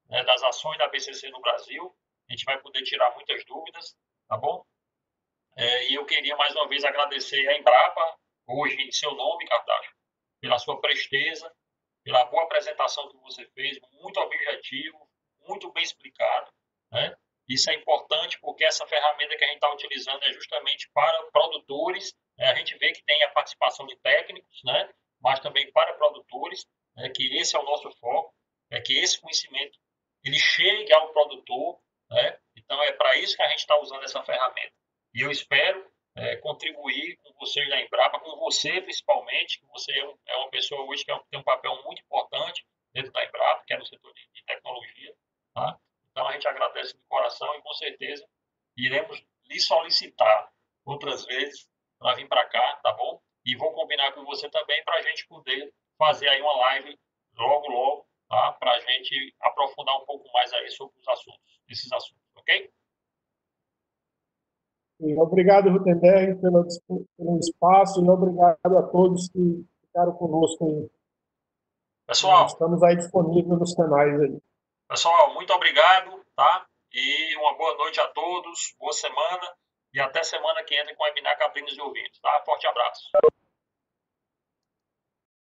né, das ações da BCC no Brasil, a gente vai poder tirar muitas dúvidas, tá bom? E eu queria mais uma vez agradecer a Embrapa, hoje em seu nome, Cartacho, pela sua presteza, pela boa apresentação que você fez, muito objetivo, muito bem explicado, né? Isso é importante porque essa ferramenta que a gente está utilizando é justamente para produtores, né? A gente vê que tem a participação de técnicos, né? Mas também para produtores, né? Que esse é o nosso foco, é que esse conhecimento ele chegue ao produtor, né? Então é para isso que a gente está usando essa ferramenta. E eu espero contribuir com vocês da Embrapa, com você principalmente, que você é uma pessoa hoje que tem um papel muito importante dentro da Embrapa, que é no setor de tecnologia. Tá? Então a gente agradece de coração e com certeza iremos lhe solicitar outras vezes para vir para cá, tá bom? E vou combinar com você também para a gente poder fazer aí uma live logo, logo, tá? Para a gente aprofundar um pouco mais aí sobre esses assuntos, ok? E obrigado, Rutenberg, pelo espaço e obrigado a todos que ficaram conosco aí. Pessoal, estamos aí disponíveis nos canais aí. Pessoal, muito obrigado, tá? E uma boa noite a todos, boa semana e até semana que entra com o webinar Caprinos e Ouvidos, tá? Forte abraço.